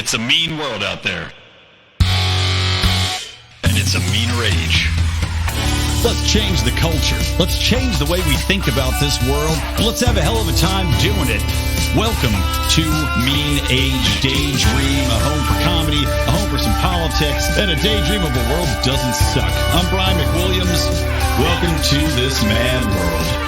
It's a mean world out there. And it's a meaner age. Let's change the culture. Let's change the way we think about this world. Let's have a hell of a time doing it. Welcome to Mean Age Daydream, a home for comedy, a home for some politics, and a daydream of a world that doesn't suck. I'm Brian McWilliams. Welcome to this mad world.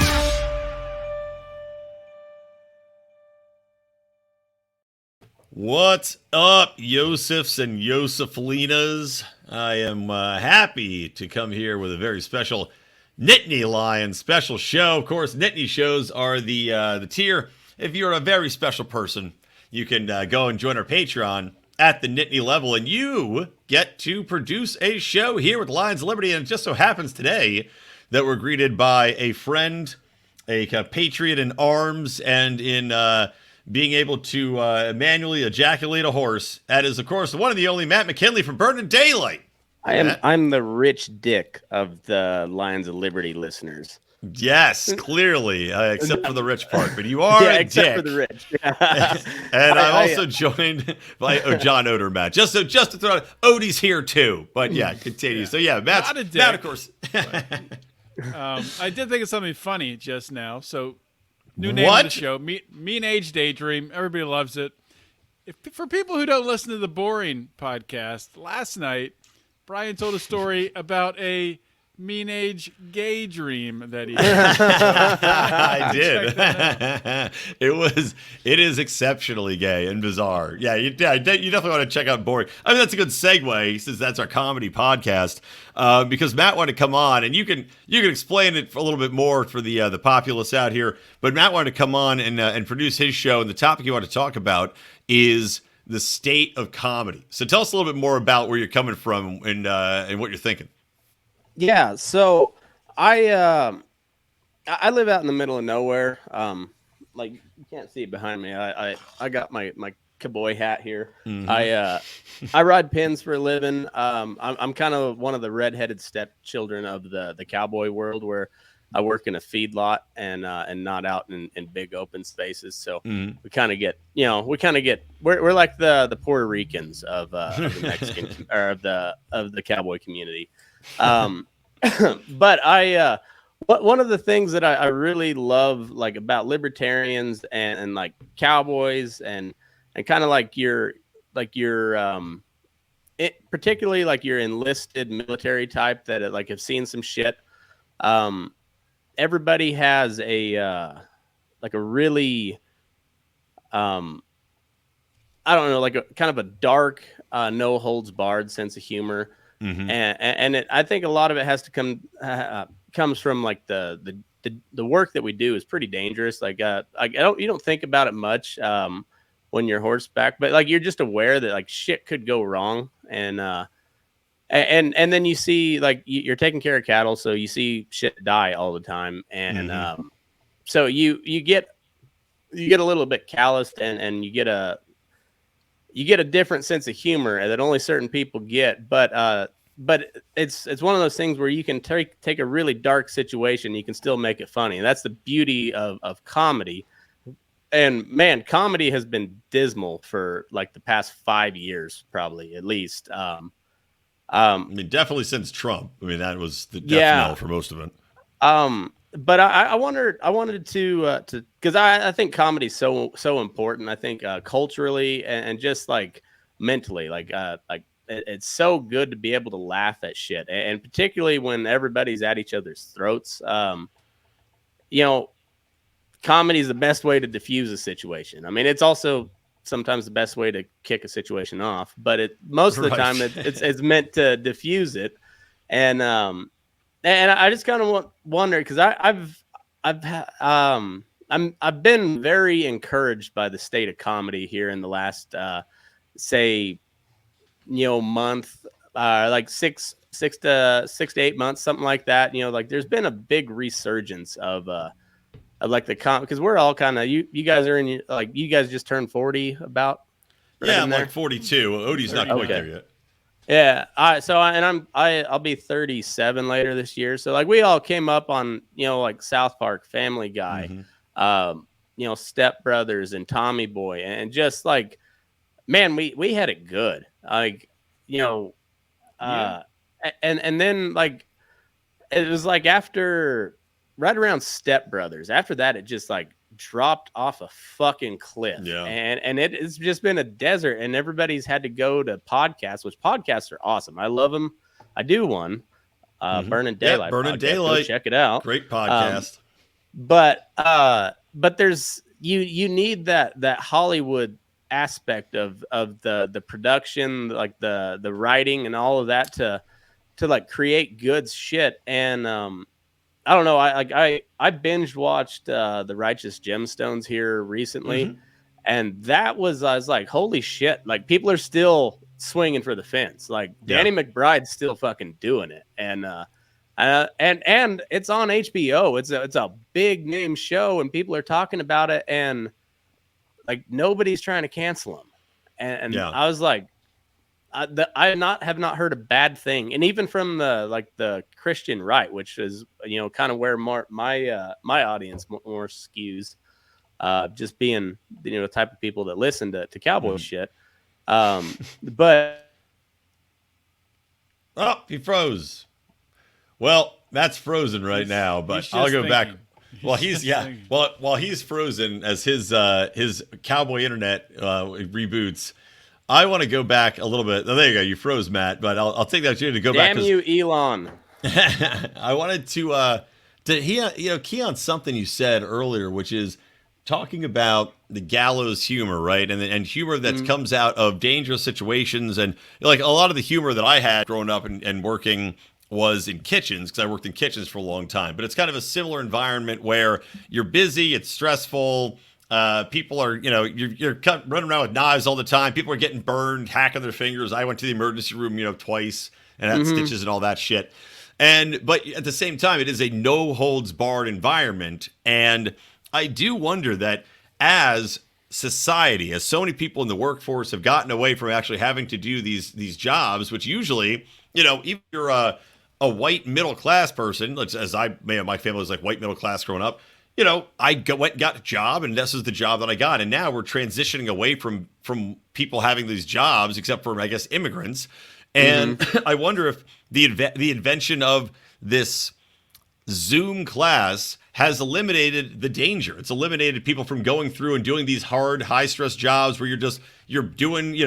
What's up, Yosefs and Yoseflinas? I am happy to come here with a very special Nittany Lion special show. Of course, Nittany shows are the tier. If you're a very special person, you can go and join our Patreon at the Nittany level, and you get to produce a show here with Lions of Liberty. And it just so happens today that we're greeted by a friend, a kind of patriot in arms and in being able to manually ejaculate a horse. That is, of course, the one and the only Matt McKinley from Burnin Daylight. I'm the rich dick of the Lions of Liberty listeners. Yes, clearly, except for the rich part. But you are a except dick. for the rich. And I'm also joined by John Oder, Matt. Just to throw out, Odie's here too. But yeah, continue. Yeah. So yeah, Matt, of course. I did think of something funny just now. So new name of the show, Mean Age Daydream. Everybody loves it. For people who don't listen to the boring podcast, last night Brian told a story about a mean age gay dream that he had. I did. It is exceptionally gay and bizarre. Yeah, you definitely want to check out Boring. I mean, that's a good segue since that's our comedy podcast. Because Matt wanted to come on, and you can explain it a little bit more for the populace out here. But Matt wanted to come on and produce his show, and the topic you want to talk about is the state of comedy. So tell us a little bit more about where you're coming from and what you're thinking. Yeah, so I live out in the middle of nowhere. Like you can't see it behind me. I got my cowboy hat here. Mm-hmm. I ride pins for a living. I'm kind of one of the redheaded stepchildren of the cowboy world, where I work in a feedlot and not out in big open spaces. So we kind of get, we're like the Puerto Ricans of the Mexican or of the cowboy community. But one of the things that I really love, like, about libertarians and like cowboys and kind of particularly like your enlisted military type that like have seen some shit. Everybody has a really, I don't know, like a kind of a dark, no holds barred sense of humor. Mm-hmm. And I think a lot of it has to comes from like the work that we do is pretty dangerous. Like you don't think about it much when you're horseback, but like you're just aware that like shit could go wrong, and then you see like you're taking care of cattle, so you see shit die all the time, and so you get a little bit calloused, and you get a different sense of humor that only certain people get, but it's one of those things where you can take a really dark situation, you can still make it funny, and that's the beauty of comedy. And man, comedy has been dismal for like the past 5 years, probably at least. I mean, definitely since Trump. I mean, that was the death knell for most of it. But I wanted to because I think comedy is so important. I think culturally and just like mentally, like it's so good to be able to laugh at shit, and particularly when everybody's at each other's throats. Comedy is the best way to diffuse a situation. I mean, it's also sometimes the best way to kick a situation off, but most of the time it's meant to diffuse it. And I just kind of wonder, because I've been very encouraged by the state of comedy here in the last month, like six to 8 months, something like that. Like there's been a big resurgence of like the because we're all kind of you guys are in, like, you guys just turned 40 about. Right, yeah, I'm like 42. Odie's not quite there yet. Yeah, I'll be 37 later this year. So like we all came up on like South Park, Family Guy, Step Brothers, and Tommy Boy, and just like man, we had it good. Like, and then like it was like after right around Step Brothers. After that, it just like dropped off a fucking cliff. Yeah. And it's just been a desert, and everybody's had to go to podcasts, which podcasts are awesome. I love them. I do one. Burnin Daylight. Burnin podcast. Daylight. Go check it out. Great podcast. But there's you need that Hollywood aspect of the production, like the writing and all of that to like create good shit. And I don't know, I binge watched the Righteous Gemstones here recently, and I was like, holy shit, like people are still swinging for the fence. Like Danny McBride's still fucking doing it, and it's on HBO. It's a big name show, and people are talking about it, and like nobody's trying to cancel him. And I was like, I have not heard a bad thing, and even from the Christian right, which is kind of where my audience more skews, just being the type of people that listen to cowboy shit. But he froze. Well, that's frozen right now, but I'll go back. Well, while he's frozen as his cowboy internet reboots, I want to go back a little bit. Oh, there you go. You froze, Matt, but I'll take that opportunity to go back. Damn you, Elon. I wanted to key on something you said earlier, which is talking about the gallows humor, right? And humor that comes out of dangerous situations. And like a lot of the humor that I had growing up and working was in kitchens, because I worked in kitchens for a long time. But it's kind of a similar environment where you're busy, it's stressful. People are, you're running around with knives all the time. People are getting burned, hacking their fingers. I went to the emergency room, twice and had stitches and all that shit. But at the same time, it is a no holds barred environment. And I do wonder that as society, as so many people in the workforce have gotten away from actually having to do these jobs, which usually, even if you're a white middle class person, as my family was like white middle class growing up, I went and got a job, and this is the job that I got. And now we're transitioning away from people having these jobs, except for, I guess, immigrants. And I wonder if the invention of this Zoom class has eliminated the danger. It's eliminated people from going through and doing these hard, high-stress jobs where you're doing,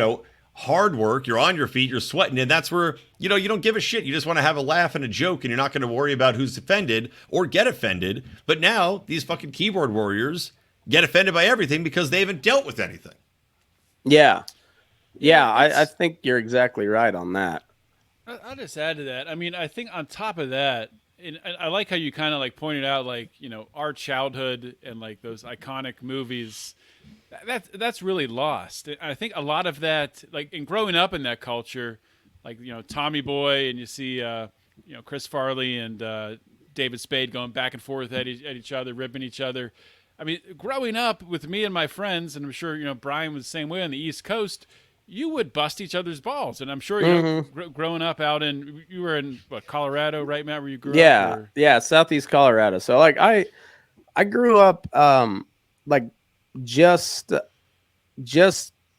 hard work, you're on your feet, you're sweating, and that's where, you don't give a shit. You just want to have a laugh and a joke, and you're not going to worry about who's offended or get offended. But now these fucking keyboard warriors get offended by everything because they haven't dealt with anything. Yeah. I think you're exactly right on that. I'll just add to that. I mean, I think on top of that, and I like how you kind of like pointed out, like, our childhood and like those iconic movies. That's really lost. I think a lot of that, like in growing up in that culture, like, Tommy Boy, and you see, Chris Farley and David Spade going back and forth at each other, ripping each other. I mean, growing up with me and my friends, and I'm sure, Brian was the same way on the East Coast, you would bust each other's balls. And I'm sure, growing up out you were in Colorado, right, Matt, where you grew up? Yeah, Southeast Colorado. So like I grew up like just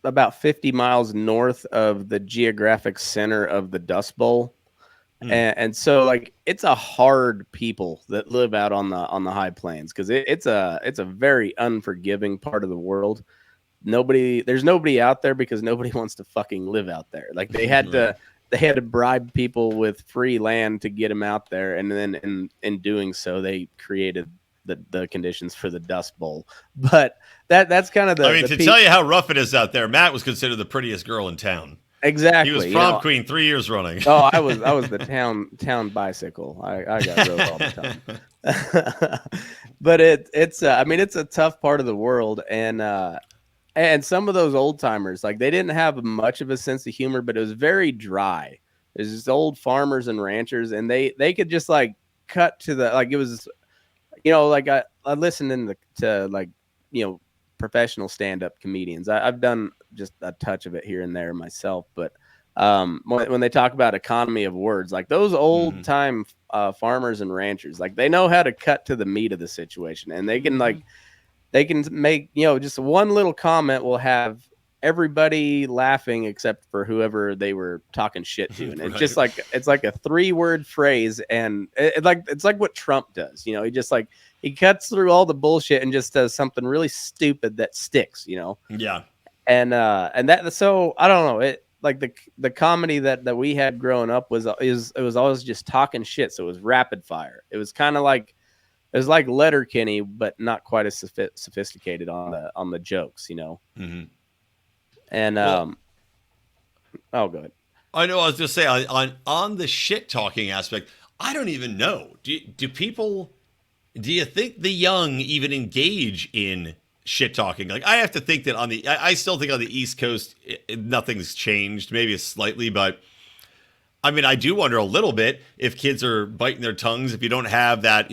about 50 miles north of the geographic center of the Dust Bowl. And so like it's a hard people that live out on the high plains, because it's a very unforgiving part of the world. There's nobody out there because nobody wants to fucking live out there. Like they had to bribe people with free land to get them out there, and then in doing so they created the conditions for the Dust Bowl. But that's kind of tell you how rough it is out there, Matt was considered the prettiest girl in town. Exactly. He was prom queen 3 years running. Oh, I was the town bicycle. I got rode all the time. But it's a tough part of the world, and some of those old timers, like they didn't have much of a sense of humor, but it was very dry. There's just old farmers and ranchers, and they could just like cut to the, like, it was, like I listened to professional stand-up comedians. I've done just a touch of it here and there myself, but when they talk about economy of words, like those old time farmers and ranchers, like they know how to cut to the meat of the situation, and they can make, just one little comment will have everybody laughing except for whoever they were talking shit to, and it's just like it's like a 3-word phrase, and it's like what Trump does. He just like he cuts through all the bullshit and just does something really stupid that sticks. Yeah. And that, so I don't know, it like the comedy that we had growing up was always just talking shit. So it was rapid fire. It was kind of like Letterkenny, but not quite as sophisticated on the jokes. Mm-hmm. And go ahead. I know. I was just saying on the shit talking aspect. I don't even know. Do you think the young even engage in shit talking? Like, I have to think that I still think on the East Coast nothing's changed. Maybe slightly, but I mean, I do wonder a little bit if kids are biting their tongues if you don't have that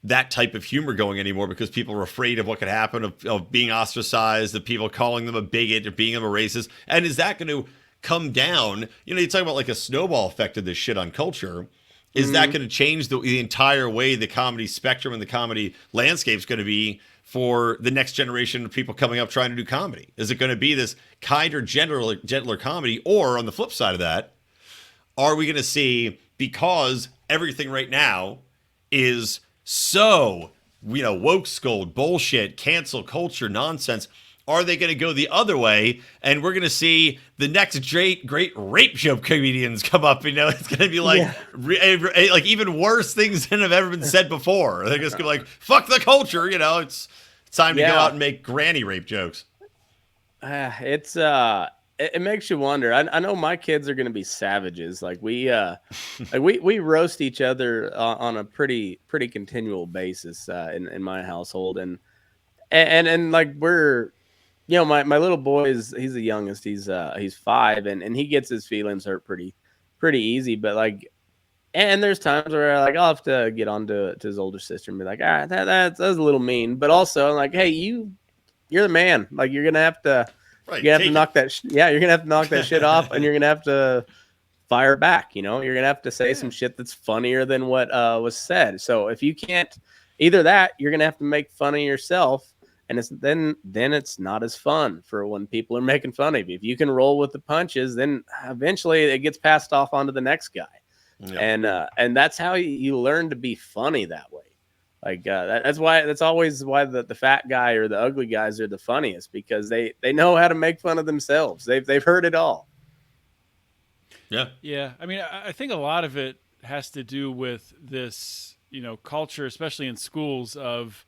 that type of humor going anymore, because people are afraid of what could happen, of being ostracized, of people calling them a bigot or being a racist. And is that going to come down? You talk about like a snowball effect of this shit on culture. Is that going to change the entire way the comedy spectrum and the comedy landscape is going to be for the next generation of people coming up trying to do comedy? Is it going to be this kinder, gentler comedy? Or on the flip side of that, are we going to see, because everything right now is so, woke scold, bullshit, cancel culture, nonsense, are they going to go the other way? And we're going to see the next great rape joke comedians come up. It's going to be like, like even worse things than have ever been said before. They're just going to be like, fuck the culture. It's time to go out and make granny rape jokes. It makes you wonder. I know my kids are going to be savages. Like we roast each other on a pretty continual basis in my household, and like we're, my little boy he's the youngest. He's 5, and he gets his feelings hurt pretty easy. But like, and there's times where like I'll have to get on to his older sister and be like, all right, that's a little mean. But also I'm like, hey, you're the man. Like you're gonna have to. Right, you have to knock that. You're gonna have to knock that shit off, and you're gonna have to fire back. You're gonna have to say some shit that's funnier than what was said. So if you can't, either that, you're gonna have to make fun of yourself, and then it's not as fun for when people are making fun of you. If you can roll with the punches, then eventually it gets passed off onto the next guy, and that's how you learn to be funny that way. Like that's always why the fat guy or the ugly guys are the funniest, because they know how to make fun of themselves. They've heard it all. Yeah. I mean, I think a lot of it has to do with this, culture, especially in schools, of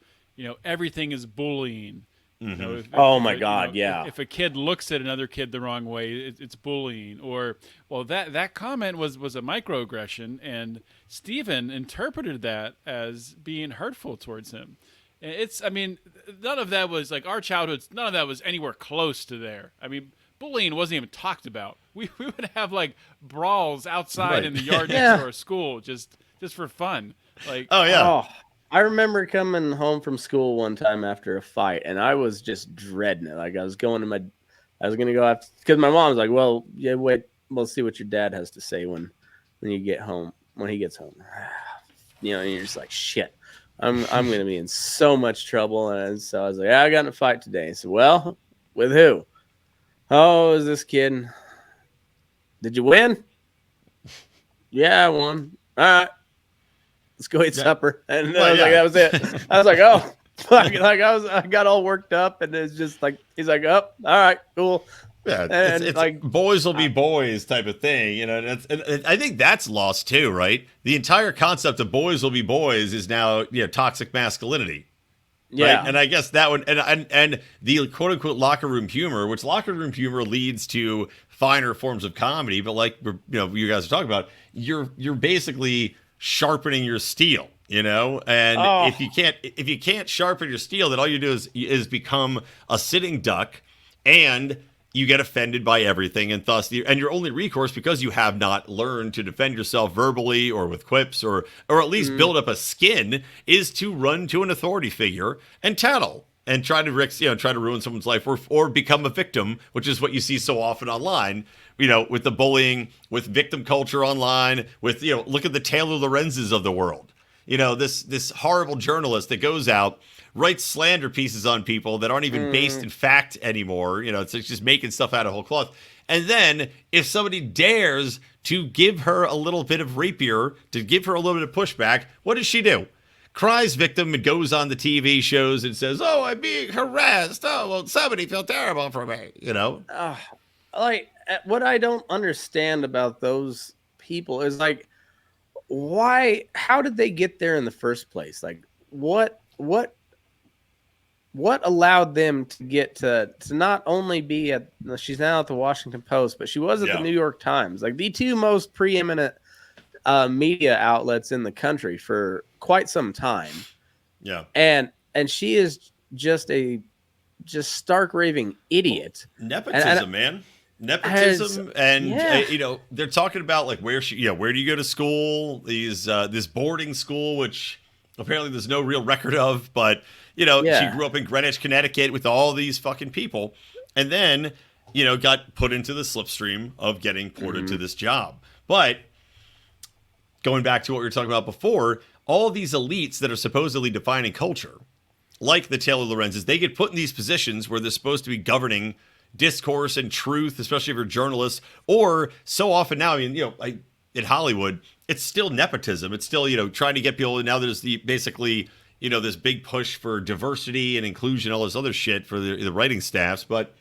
everything is bullying. Mm-hmm. If a kid looks at another kid the wrong way, it's bullying. Or, well, that comment was a microaggression, and Stephen interpreted that as being hurtful towards him. None of that was like our childhood. None of that was anywhere close to there. I mean, bullying wasn't even talked about. We would have like brawls outside in the yard next to our school, just for fun. Like, oh yeah. Oh. I remember coming home from school one time after a fight, and I was just dreading it. Like I was going to go after, because my mom was like, "Well, yeah, wait, we'll see what your dad has to say when you get home, when he gets home." And you're just like, "Shit, I'm going to be in so much trouble." And so I was like, "Yeah, I got in a fight today." So, well, with who? Oh, it was this kid. Did you win? Yeah, I won. All right. Let's go eat supper. And that was it. I was like, oh, fuck. Like I got all worked up, and it's just like, he's like, oh, all right, cool. Yeah, it's like boys will be boys type of thing, and I think that's lost too, right? The entire concept of boys will be boys is now, toxic masculinity. Yeah. Right? And I guess that one, and the quote unquote locker room humor, which locker room humor leads to finer forms of comedy, but like, you guys are talking about, you're basically sharpening your steel, and if you can't sharpen your steel, then all you do is become a sitting duck, and you get offended by everything, and thus your only recourse, because you have not learned to defend yourself verbally or with quips or at least build up a skin, is to run to an authority figure and tattle and try to ruin someone's life or become a victim, which is what you see so often online. With the bullying, with victim culture online, with, look at the Taylor Lorenzes of the world. This horrible journalist that goes out, writes slander pieces on people that aren't even based in fact anymore. You know, it's just making stuff out of whole cloth. And then if somebody dares to give her a little bit of rapier, to give her a little bit of pushback, what does she do? Cries victim and goes on the TV shows and says, "Oh, I'm being harassed. Oh, well, somebody feel terrible for me." You know, like what I don't understand about those people is like, why? How did they get there in the first place? Like, what allowed them to get to not only be at? She's now at the Washington Post, but she was at the New York Times, like the two most preeminent media outlets in the country for quite some time. Yeah. And she is just stark raving idiot. Nepotism, man. Nepotism. You know, they're talking about like where do you go to school? This boarding school, which apparently there's no real record of, but you know, she grew up in Greenwich, Connecticut with all these fucking people. And then, you know, got put into the slipstream of getting ported to this job. But going back to what we were talking about before, all these elites that are supposedly defining culture, like the Taylor Lorenzes, they get put in these positions where they're supposed to be governing discourse and truth, especially if you're journalists. Or so often now, I mean, you know, in Hollywood, it's still nepotism. It's still, you know, trying to get people. And now there's basically, you know, this big push for diversity and inclusion, all this other shit for the writing staffs. But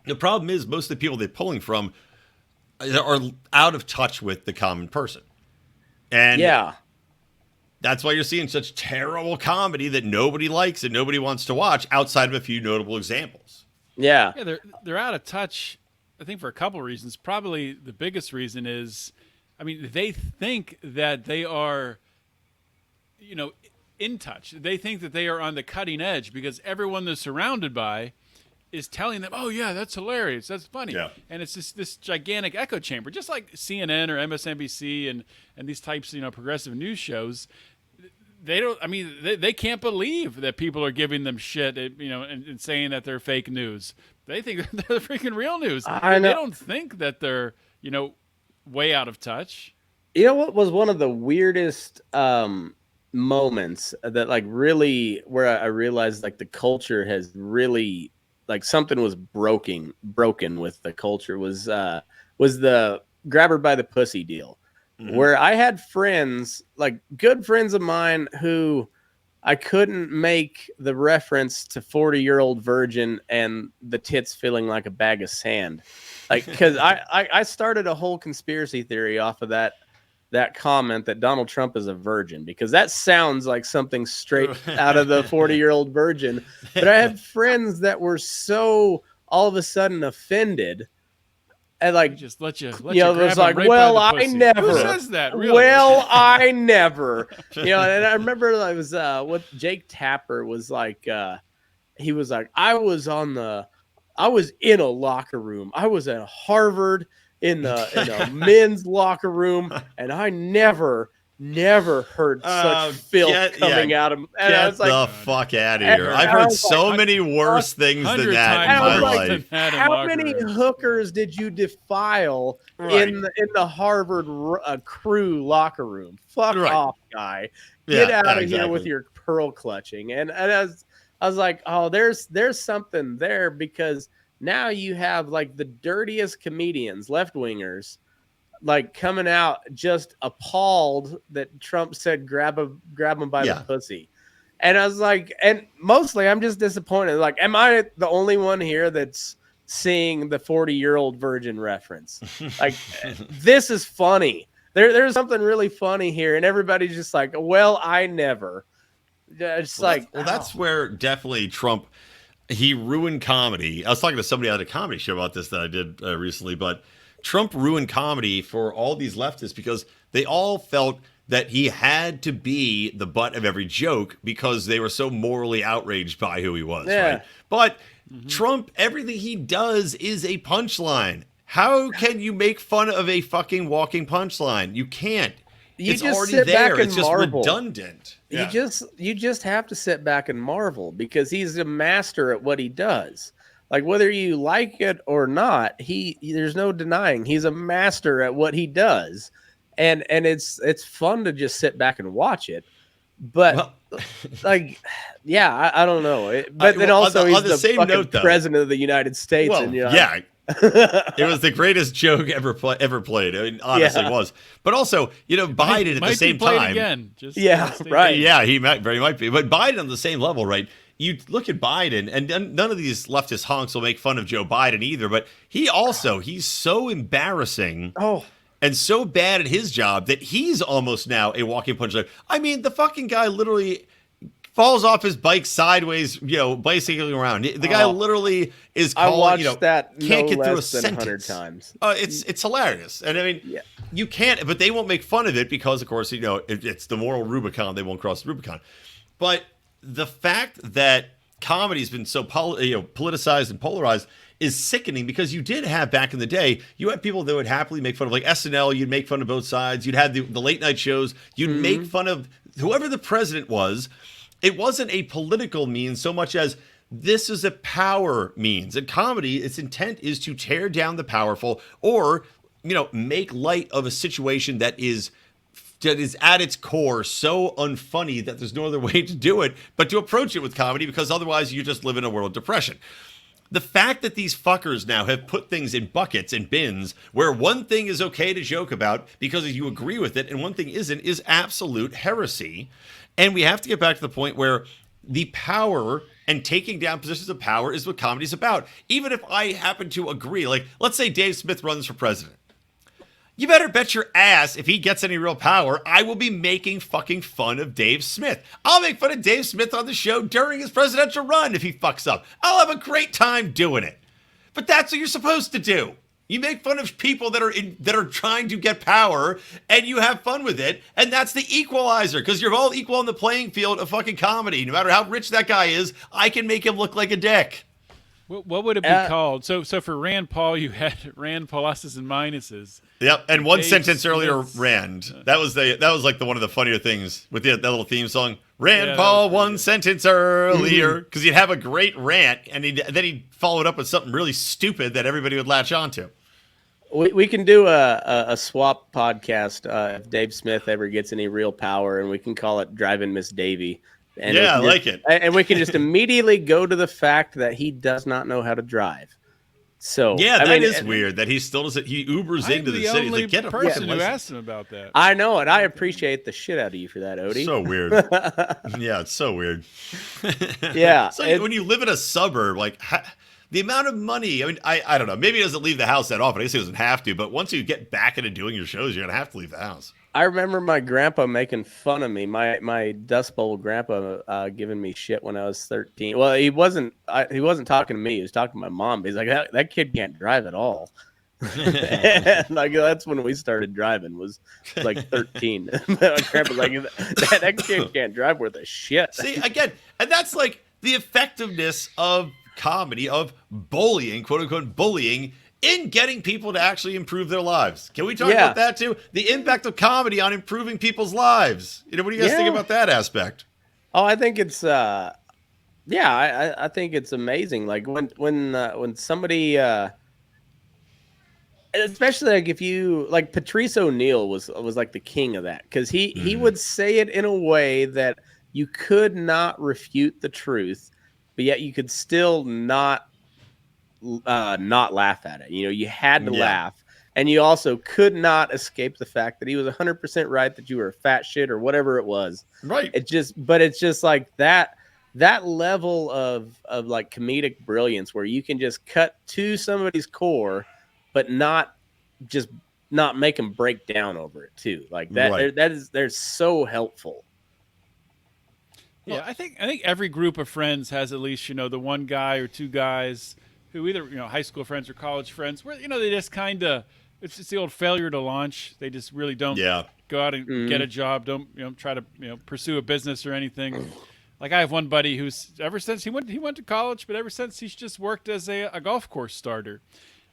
the problem is most of the people they're pulling from are out of touch with the common person. And that's why you're seeing such terrible comedy that nobody likes and nobody wants to watch outside of a few notable examples. Yeah, they're out of touch, I think, for a couple of reasons. Probably the biggest reason is, I mean, they think that they are, you know, in touch. They think that they are on the cutting edge because everyone they're surrounded by is telling them, "Oh yeah, that's hilarious, that's funny," and it's this gigantic echo chamber, just like CNN or MSNBC and these types, you know, progressive news shows. They don't. I mean, they can't believe that people are giving them shit, you know, and saying that they're fake news. They think they're the freaking real news. They don't think that they're, you know, way out of touch. You know what was one of the weirdest moments that like really where I realized like the culture has really like something was broken with the culture was the grab her by the pussy deal, where I had friends, like good friends of mine, who I couldn't make the reference to 40-year-old virgin and the tits feeling like a bag of sand, like because I started a whole conspiracy theory off of that comment that Donald Trump is a virgin, because that sounds like something straight out of the 40-year-old virgin. But I had friends that were so all of a sudden offended, and like just let you know, it was like, right well, I never. Who says that? Really? Well, I never. You know, and I remember I was what Jake Tapper was like. He was like, I was in a locker room. I was at Harvard in a men's locker room, and I never heard such filth coming out of him. And I was like, the fuck out of here. I've heard so many worse things than that in my life. How many hookers did you defile in the Harvard crew locker room? Fuck off, guy. Get out of here with your pearl clutching. And I was like, oh, there's something there, because now you have like the dirtiest comedians, left-wingers, like coming out just appalled that Trump said grab him by the pussy. And I was like, and mostly I'm just disappointed. Like, am I the only one here that's seeing the 40-year-old virgin reference? Like, this is funny. There's something really funny here. And everybody's just like, well, I never. It's that's where definitely Trump, he ruined comedy. I was talking to somebody on a comedy show about this that I did recently, but Trump ruined comedy for all these leftists because they all felt that he had to be the butt of every joke because they were so morally outraged by who he was. Right? But Trump, everything he does is a punchline. How can you make fun of a fucking walking punchline? You can't. It's already there. It's just redundant. You just have to sit back and marvel, because he's a master at what he does. Like, whether you like it or not, there's no denying he's a master at what he does. And it's fun to just sit back and watch it. But like, yeah, I don't know. But then also he's the same fucking president of the United States. Well, and, you know, yeah. It was the greatest joke ever played. I mean, honestly, it was. But also, you know, Biden at the same time. Again. Just right. Yeah, he might be. But Biden on the same level, right? You look at Biden, and none of these leftist honks will make fun of Joe Biden either. But he's so embarrassing. Oh. And so bad at his job that he's almost now a walking punchline. I mean, the fucking guy literally falls off his bike sideways, you know, bicycling around. The guy literally is calling, I watched you know, that can't no get through a less than sentence 100 times. It's hilarious. And I mean, you can't, but they won't make fun of it because, of course, you know, it's the moral Rubicon. They won't cross the Rubicon. But the fact that comedy's been so politicized and polarized is sickening, because you did have back in the day, you had people that would happily make fun of, like SNL, you'd make fun of both sides. You'd have the late night shows. You'd make fun of whoever the president was. It wasn't a political means so much as this is a power means. And comedy, its intent is to tear down the powerful, or, you know, make light of a situation that is at its core so unfunny that there's no other way to do it but to approach it with comedy, because otherwise you just live in a world of depression. The fact that these fuckers now have put things in buckets and bins where one thing is okay to joke about because you agree with it and one thing isn't is absolute heresy. And we have to get back to the point where the power and taking down positions of power is what comedy's about. Even if I happen to agree, like, let's say Dave Smith runs for president. You better bet your ass if he gets any real power, I will be making fucking fun of Dave Smith. I'll make fun of Dave Smith on the show during his presidential run if he fucks up. I'll have a great time doing it. But that's what you're supposed to do. You make fun of people that are trying to get power, and you have fun with it, and that's the equalizer, because you're all equal on the playing field of fucking comedy. No matter how rich that guy is, I can make him look like a dick. What would it be called? So for Rand Paul, you had Rand pluses and minuses. Yep, and one sentence earlier, Rand. That was like one of the funnier things with that little theme song. Rand Paul, one sentence earlier, because he'd have a great rant, and then he'd follow it up with something really stupid that everybody would latch onto. We can do a swap podcast if Dave Smith ever gets any real power, and we can call it Driving Miss Davy. And I like it. And we can just immediately go to the fact that he does not know how to drive. So yeah, that is weird that he still doesn't. He Ubers into the city. Only like, get a person who asked him about that. I know, and I appreciate the shit out of you for that, Odie. So weird. Yeah, it's so weird. Yeah, so when you live in a suburb, like the amount of money. I mean, I don't know. Maybe he doesn't leave the house that often. I guess he doesn't have to. But once you get back into doing your shows, you're gonna have to leave the house. I remember my grandpa making fun of me. My Dust Bowl grandpa giving me shit when I was 13. Well, he wasn't talking to me. He was talking to my mom. He's like, that kid can't drive at all. And like that's when we started driving. Was like 13. My grandpa's like, that kid can't drive worth a shit. See, again, and that's like the effectiveness of comedy, of bullying, quote unquote bullying, in getting people to actually improve their lives. Can we talk about that too? The impact of comedy on improving people's lives. You know, what do you guys think about that aspect? Oh, I think it's I think it's amazing. Like when somebody especially like if you like Patrice O'Neal was like the king of that, because he would say it in a way that you could not refute the truth, but yet you could still not laugh at it. You know, you had to laugh, and you also could not escape the fact that he was 100% right that you were a fat shit or whatever it was. Right. It's just like that level of like comedic brilliance where you can just cut to somebody's core, but not make them break down over it too. Like that. Right. They're so helpful. Yeah, I think every group of friends has at least, you know, the one guy or two guys who either, you know, high school friends or college friends, where, you know, they just kind of, it's just the old failure to launch. They just really don't go out and get a job, don't, you know, try to, you know, pursue a business or anything. Like I have one buddy who's ever since he went to college, but ever since he's just worked as a golf course starter.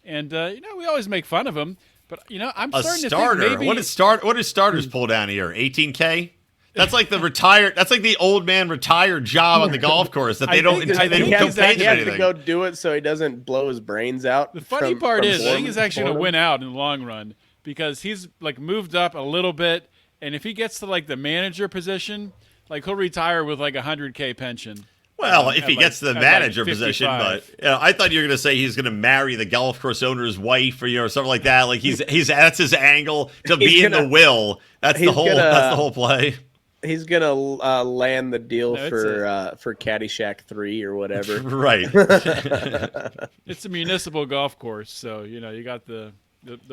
And, you know, we always make fun of him, but, you know, I'm starting to think maybe. What does starters pull down here? 18K? That's like That's like the old man retired job on the golf course that they don't pay them anything. He has to go do it so he doesn't blow his brains out. The funny part is, I think he's actually going to win out in the long run because he's like moved up a little bit, and if he gets to like the manager position, like he'll retire with like $100K pension. Well, if he gets the manager like position, 55. but I thought you were going to say he's going to marry the golf course owner's wife, or something like that. Like he's that's his angle to be in the will. That's the whole play. He's gonna land the deal for Caddyshack 3 or whatever. Right. It's a municipal golf course, so you got the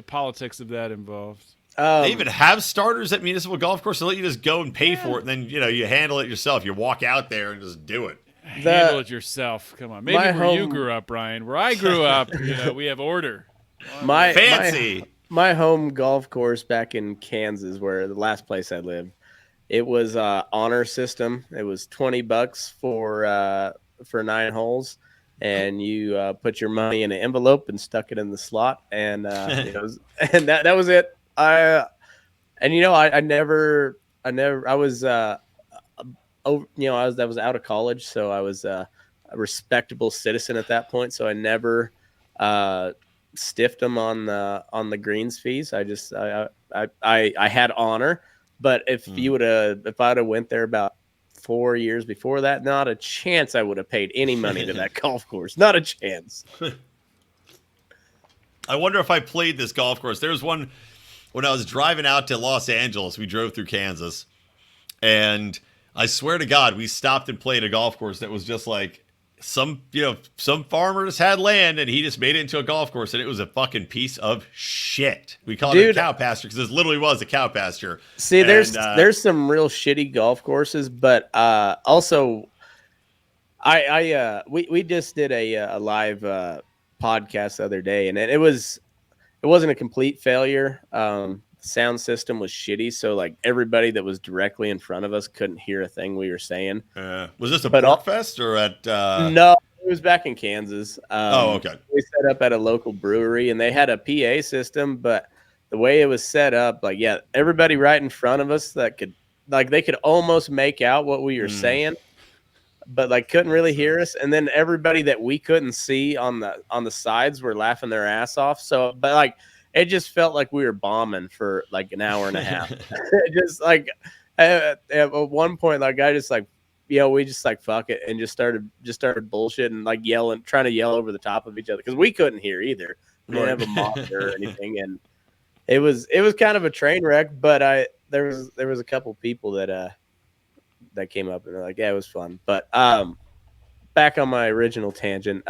politics of that involved. They even have starters at municipal golf courses. They let you just go and pay for it, and then you handle it yourself. You walk out there and just do it. Handle it yourself. Come on, maybe where you grew up, Ryan. Where I grew up, we have order. Fancy. My home golf course back in Kansas, where the last place I lived, it was honor system. It was $20 for 9 holes, and you put your money in an envelope and stuck it in the slot, and and that was it. I was out of college, so I was a respectable citizen at that point. So I never stiffed them on the greens fees. I had honor, but if I would have went there about 4 years before that, not a chance I would have paid any money to that golf course. Not a chance. I wonder if I played this golf course. There was one when I was driving out to Los Angeles. We drove through Kansas, and I swear to God, we stopped and played a golf course that was just like some farmer just had land and he just made it into a golf course, and it was a fucking piece of shit. We called it a cow pasture because it literally was a cow pasture. See, there's some real shitty golf courses, but also we just did a live podcast the other day, and it wasn't a complete failure. Sound system was shitty, so like everybody that was directly in front of us couldn't hear a thing we were saying. Was this a Pork Fest or at? No, it was back in Kansas. Okay. We set up at a local brewery, and they had a PA system, but the way it was set up, everybody right in front of us they could almost make out what we were saying, but couldn't really hear us. And then everybody that we couldn't see on the sides were laughing their ass off. So, but it just felt like we were bombing for an hour and a half. Just at one point, I just we just fuck it and just started bullshit and yelling, trying to yell over the top of each other because we couldn't hear either. We didn't have a monitor or anything, and it was kind of a train wreck. But there was a couple people that came up and they're like, yeah, it was fun. But back on my original tangent.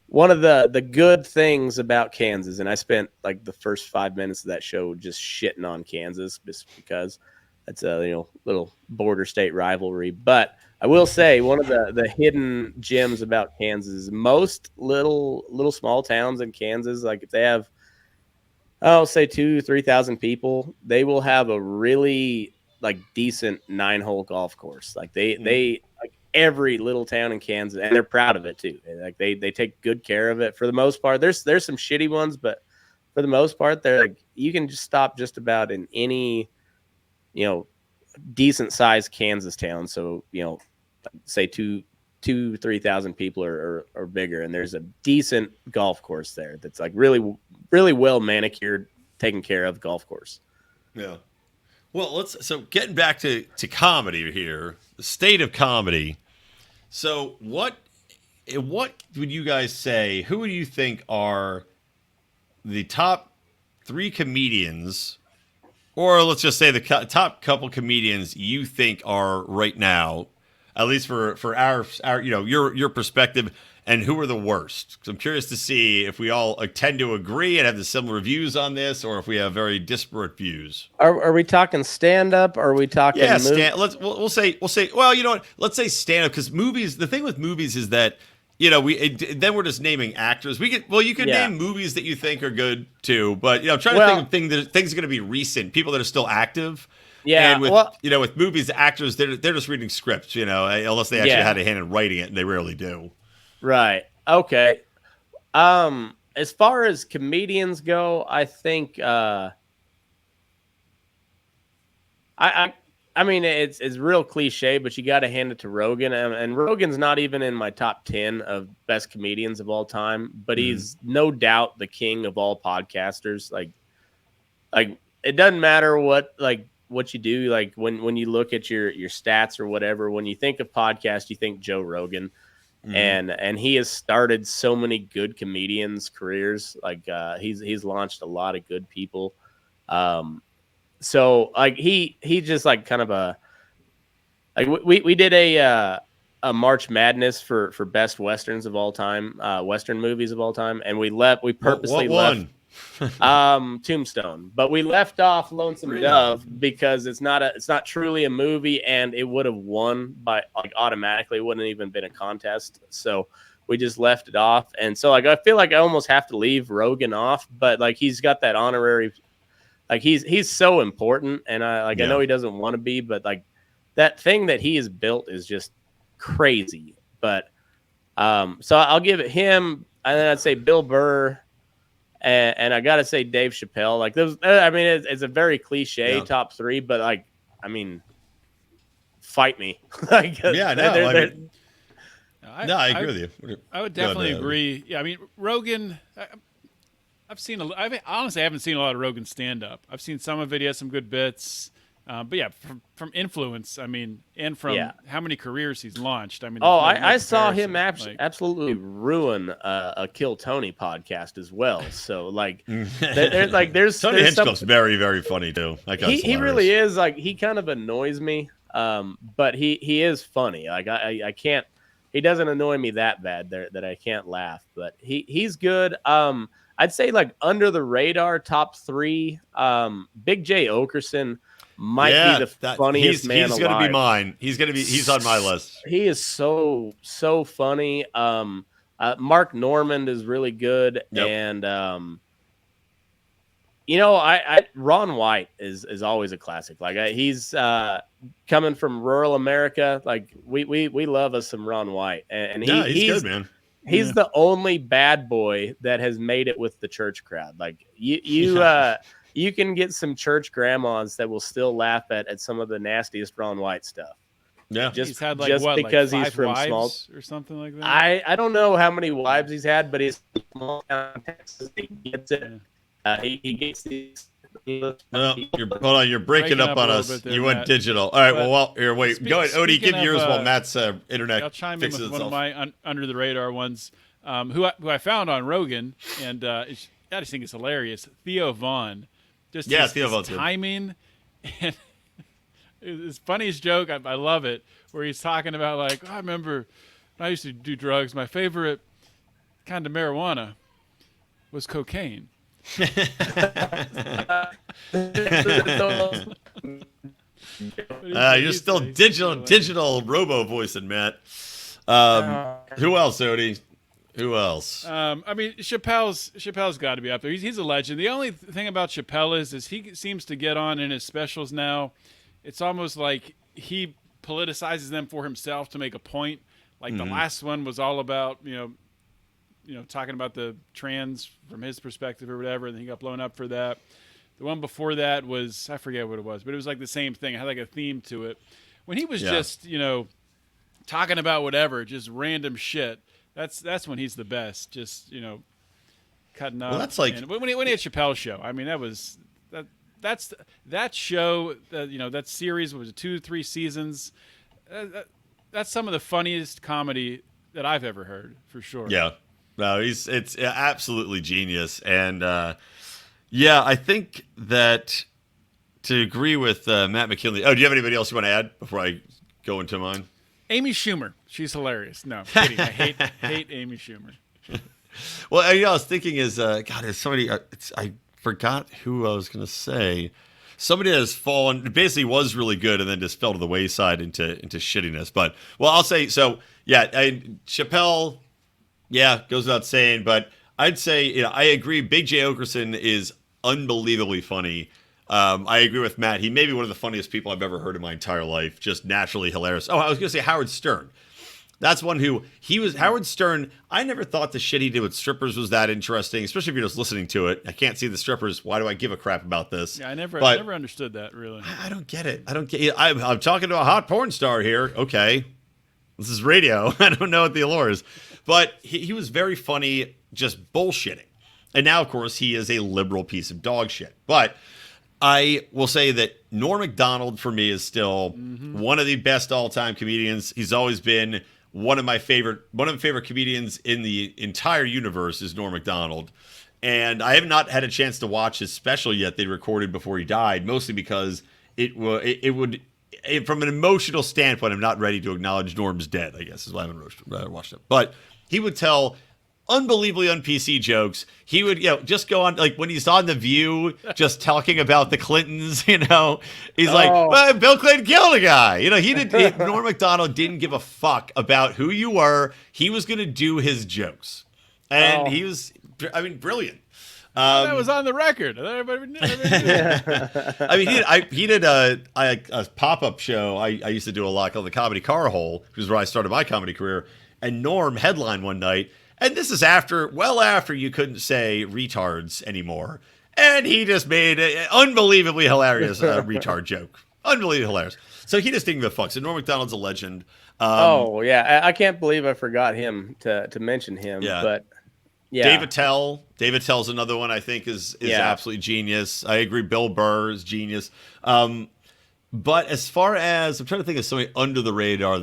One of the good things about Kansas, and I spent the first 5 minutes of that show just shitting on Kansas just because it's a little border state rivalry. But I will say one of the hidden gems about Kansas is most little small towns in Kansas, if they have, I'll say 2,000-3,000 people, they will have a really decent 9-hole golf course. They every little town in Kansas, and they're proud of it too. They take good care of it for the most part. There's some shitty ones, but for the most part, they're you can just stop just about in any decent sized Kansas town. So say 2,000-3,000 people or bigger, and there's a decent golf course there that's really really well manicured, taken care of golf course. Yeah. Well, so getting back to comedy here, the state of comedy. So what would you guys say? Who do you think are the top 3 comedians, or let's just say the top couple comedians you think are right now, at least for our your perspective, and who are the worst? So I'm curious to see if we all tend to agree and have the similar views on this, or if we have very disparate views. Are we talking stand up? Are we talking? Yeah, we'll say. Well, you know what? Let's say stand up, because movies. The thing with movies is that then we're just naming actors. You could name movies that you think are good too, but trying to think that things are going to be recent, people that are still active. Yeah, and with movies, actors they're just reading scripts, unless they actually had a hand in writing it, and they rarely do. Right. Okay. As far as comedians go, I think I mean it's real cliche, but you got to hand it to Rogan, and Rogan's not even in my top 10 of best comedians of all time, but he's no doubt the king of all podcasters. Like it doesn't matter what what you do, like when you look at your stats or whatever, when you think of podcast, you think Joe Rogan. And he has started so many good comedians' careers. Like he's launched a lot of good people. So like he just like kind of like we did a March Madness for best westerns of all time, Western movies of all time, and we purposely left Tombstone, but we left off Lonesome Dove because it's not truly a movie, and it would have won by like automatically. It wouldn't have even been a contest, so we just left it off. And so like I feel like I almost have to leave Rogan off, but like he's got that honorary, like he's so important, and I know he doesn't want to be, but like that thing that he has built is just crazy. But so I'll give it him, and then I'd say Bill Burr. And I gotta say Dave Chappelle. Like those, I mean, it's a very cliche top three, but like, I mean, fight me. Like, I agree with you. I would definitely agree. Yeah, I mean, Rogan. I've seen. Honestly, I haven't seen a lot of Rogan stand up. I've seen some of it. He has some good bits. But yeah, from influence, I mean, and from how many careers he's launched. I mean, I saw him absolutely ruin a Kill Tony podcast as well. So like, there's Tony Hitchcock's very, very funny too. He really is. Like he kind of annoys me, but he is funny. Like I can't. He doesn't annoy me that bad that I can't laugh. But he's good. I'd say like under the radar top three. Big J Okerson might be the funniest man alive. He's going to be mine. He's on my list. He is so funny. Mark Normand is really good. Yep. And, Ron White is always a classic. Like he's coming from rural America. Like we love us some Ron White. And he's good, man. He's the only bad boy that has made it with the church crowd. Like you can get some church grandmas that will still laugh at some of the nastiest Ron White stuff. Yeah, he's had because he's from small or something like that. I don't know how many wives he's had, but he's small town Texas. He gets it. He gets these. Hold on, you're breaking up on us. You went digital. All right, here, wait. Go ahead, Odie. Give yours while Matt's internet. I'll chime in with one of my under the radar ones, who I found on Rogan, and I just think it's hilarious. Theo Vaughn. Just his timing, and his funniest joke. I love it, where he's talking about like, I remember when I used to do drugs. My favorite kind of marijuana was cocaine. You're still digital robo voicing, Matt. Who else, Odie? Who else? I mean, Chappelle's got to be up there. He's a legend. The only thing about Chappelle is he seems to get on in his specials now. It's almost like he politicizes them for himself to make a point. Like the last one was all about talking about the trans from his perspective or whatever, and he got blown up for that. The one before that was, I forget what it was, but it was like the same thing. It had like a theme to it. When he was just talking about whatever, just random shit. That's when he's the best. Just cutting up. Well, that's like when he had Chappelle's show. I mean, that show. That series was 2-3 seasons. That's some of the funniest comedy that I've ever heard, for sure. Yeah, no, it's absolutely genius, and I think that to agree with Matt McKinley. Oh, do you have anybody else you want to add before I go into mine? Amy Schumer. She's hilarious. No, I'm kidding. I hate Amy Schumer. Well, I was thinking there's somebody, I forgot who I was going to say. Somebody that has fallen, basically was really good and then just fell to the wayside into shittiness. But, I'll say, Chappelle, goes without saying. But I'd say, I agree, Big J Okerson is unbelievably funny. I agree with Matt. He may be one of the funniest people I've ever heard in my entire life. Just naturally hilarious. Oh, I was going to say Howard Stern. That's one Howard Stern. I never thought the shit he did with strippers was that interesting, especially if you're just listening to it. I can't see the strippers. Why do I give a crap about this? Yeah, I never understood that, really. I don't get it. I'm talking to a hot porn star here. Okay. This is radio. I don't know what the allure is. But he was very funny, just bullshitting. And now, of course, he is a liberal piece of dog shit. But I will say that Norm Mcdonald for me is still one of the best all-time comedians. He's always been one of my favorite comedians in the entire universe is Norm Mcdonald. And I have not had a chance to watch his special yet they recorded before he died, mostly because it would from an emotional standpoint, I'm not ready to acknowledge Norm's dead, I guess, is why I haven't watched it. But he would tell unbelievably un-PC jokes. He would, just go on, like, when he's on The View, just talking about the Clintons, he's like, well, Bill Clinton killed a guy. Norm Macdonald didn't give a fuck about who you were. He was going to do his jokes. And he was, brilliant. That was on the record. Everybody knew he did a pop-up show I used to do a lot called the Comedy Car Hole, which is where I started my comedy career. And Norm headlined one night, and this is after you couldn't say retards anymore. And he just made an unbelievably hilarious retard joke. Unbelievably hilarious. So he just didn't give a fuck. So Norm Macdonald's a legend. I can't believe I forgot him to mention him. Yeah. But yeah. David Tell's another one I think is absolutely genius. I agree. Bill Burr is genius. But as far as I'm trying to think of somebody under the radar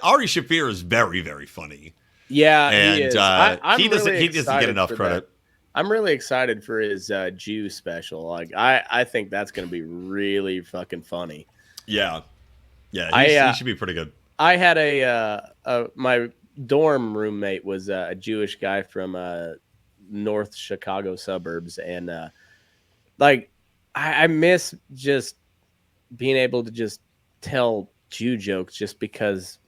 Ari Shapiro is very, very funny. Yeah, and he is. He doesn't get enough credit. That. I'm really excited for his Jew special. Like I think that's going to be really fucking funny. Yeah, he should be pretty good. I had my dorm roommate was a Jewish guy from North Chicago suburbs, and I miss just being able to just tell Jew jokes just because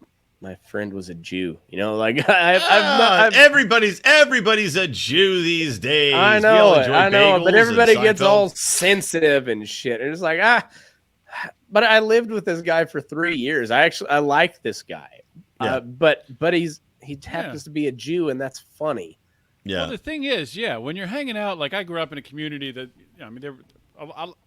my friend was a Jew. Everybody's a Jew these days. I know, but everybody gets all sensitive and shit. And it's like, but I lived with this guy for 3 years. I like this guy. Yeah. But he happens to be a Jew, and that's funny. Yeah. Well, the thing is, when you're hanging out, like I grew up in a community that,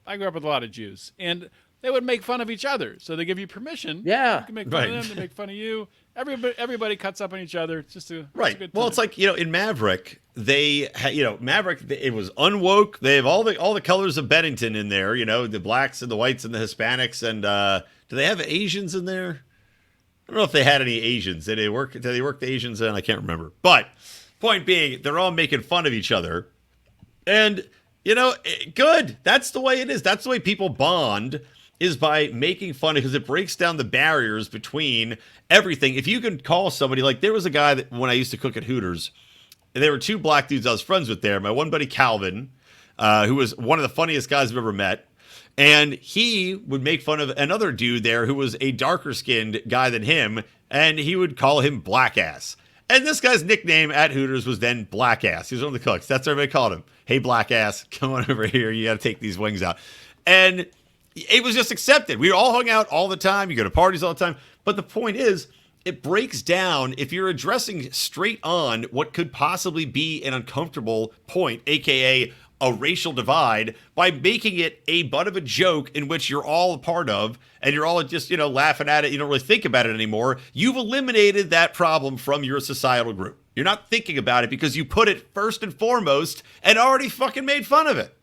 I grew up with a lot of Jews, and they would make fun of each other. So they give you permission. Yeah. You can make fun of them, they make fun of you. Everybody cuts up on each other. It's just a right. It's a good Well, time. it's like, in Maverick, it was unwoke. They have all the colors of Bennington in there, the blacks and the whites and the Hispanics. And do they have Asians in there? I don't know if they had any Asians. Did they work the Asians in? I can't remember. But point being, they're all making fun of each other. And, good. That's the way it is. That's the way people bond, is by making fun, because it breaks down the barriers between everything. If you can call somebody, like there was a guy that when I used to cook at Hooters, and there were two black dudes I was friends with there. My one buddy Calvin, who was one of the funniest guys I've ever met. And he would make fun of another dude there who was a darker skinned guy than him, and he would call him Black Ass. And this guy's nickname at Hooters was then Black Ass. He was one of the cooks. That's what everybody called him. Hey, Black Ass, come on over here. You got to take these wings out. And it was just accepted. We all hung out all the time. You go to parties all the time. But the point is, it breaks down if you're addressing straight on what could possibly be an uncomfortable point, a.k.a. a racial divide, by making it a butt of a joke in which you're all a part of, and you're all just, laughing at it. You don't really think about it anymore. You've eliminated that problem from your societal group. You're not thinking about it because you put it first and foremost and already fucking made fun of it.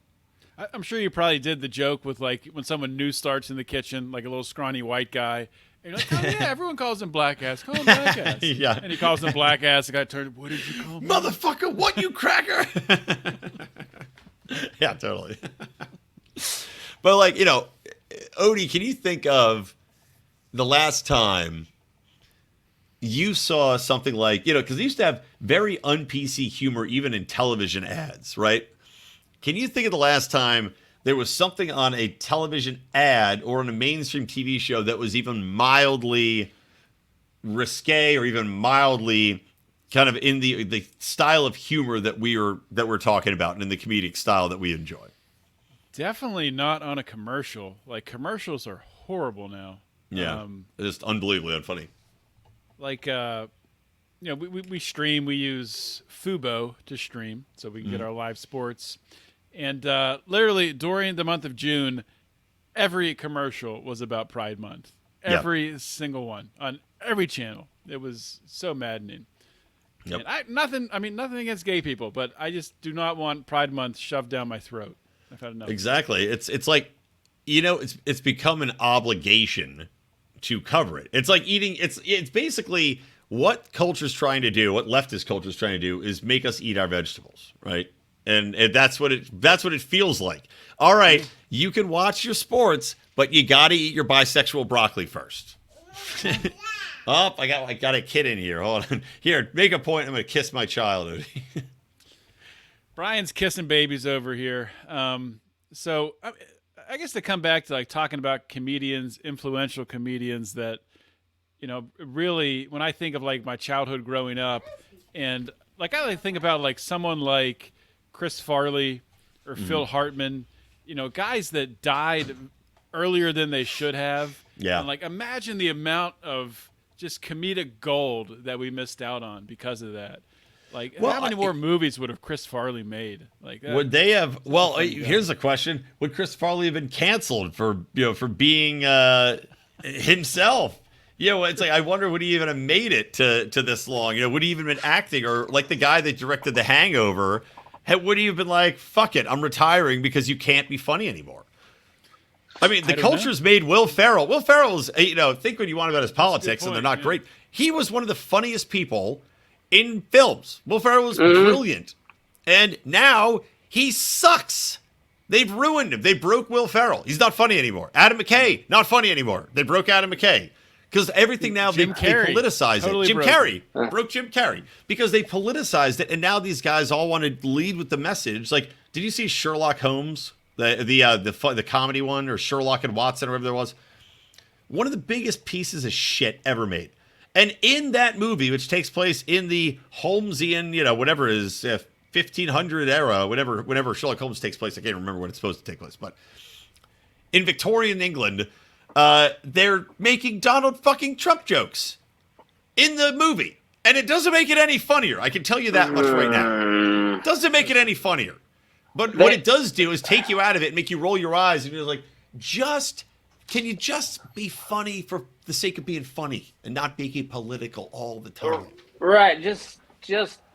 I'm sure you probably did the joke with, like, when someone new starts in the kitchen, like a little scrawny white guy. And you're like, oh, yeah, everyone calls him Black Ass. Call him Black Ass. Yeah. And he calls him Black Ass. The guy turned, what did you call me? Motherfucker, what, you cracker? Yeah, totally. But, like, Odie, can you think of the last time you saw something like, because they used to have very un-PC humor even in television ads, right? Can you think of the last time there was something on a television ad or on a mainstream TV show that was even mildly risque or even mildly kind of in the style of humor that we're talking about and in the comedic style that we enjoy? Definitely not on a commercial. Like, commercials are horrible now. Yeah, it's just unbelievably unfunny. Like, we stream. We use Fubo to stream so we can get our live sports. And literally during the month of June, every commercial was about Pride Month. Every single one on every channel. It was so maddening. Yep. And nothing against gay people, but I just do not want Pride Month shoved down my throat. I've had enough. Exactly. It's like, it's become an obligation to cover it. It's like eating. It's basically what culture's trying to do. What leftist culture's trying to do is make us eat our vegetables, right? And that's what it feels like. All right, you can watch your sports, but you got to eat your bisexual broccoli first. Oh, I got a kid in here. Hold on. Here, make a point. I'm going to kiss my child. Brian's kissing babies over here. So I guess to come back to like talking about comedians, influential comedians that, really when I think of like my childhood growing up, and like I like to think about like someone like Chris Farley or Phil Hartman, guys that died earlier than they should have. Yeah. And like imagine the amount of just comedic gold that we missed out on because of that. Like, how many more movies would have Chris Farley made? Like, would they have? Well, here's the question: would Chris Farley have been canceled for being himself? It's like I wonder would he even have made it to this long? Would he even been acting, or like the guy that directed The Hangover? Would he have been like, "Fuck it, I'm retiring because you can't be funny anymore"? I mean, the culture's made Will Ferrell. Will Ferrell's, think what you want about his politics, and they're not great. He was one of the funniest people in films. Will Ferrell was brilliant. And now he sucks. They've ruined him. They broke Will Ferrell. He's not funny anymore. Adam McKay, not funny anymore. They broke Adam McKay. Because everything now, they politicize it. Jim Carrey broke Jim Carrey. Because they politicized it, and now these guys all want to lead with the message. Like, did you see Sherlock Holmes? The comedy one, or Sherlock and Watson, or whatever there was? One of the biggest pieces of shit ever made. And in that movie, which takes place in the Holmesian, whatever it is, 1500 era, whenever Sherlock Holmes takes place, I can't remember when it's supposed to take place, but in Victorian England, they're making Donald fucking Trump jokes in the movie. And it doesn't make it any funnier. I can tell you that much right now. It doesn't make it any funnier. But what it does do is take you out of it and make you roll your eyes, and you're like, can you just be funny for the sake of being funny and not make it political all the time? Right. Just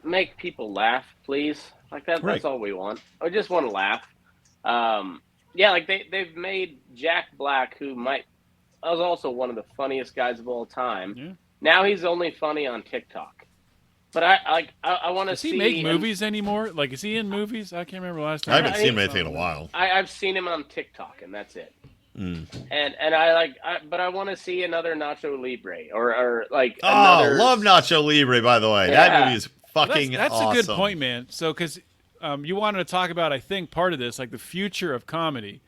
make people laugh, please. Like that. Right. That's all we want. I just want to laugh. Like they've made Jack Black, who was also one of the funniest guys of all time. Yeah. Now he's only funny on TikTok. But I want to see. Does he make movies anymore? Like, is he in movies? I can't remember last time. I haven't seen him anything in a while. I've seen him on TikTok, and that's it. And but I want to see another Nacho Libre or like. Another... love Nacho Libre, by the way. Yeah. That movie is fucking that's awesome. That's a good point, man. So, because you wanted to talk about, I think, part of this, like the future of comedy,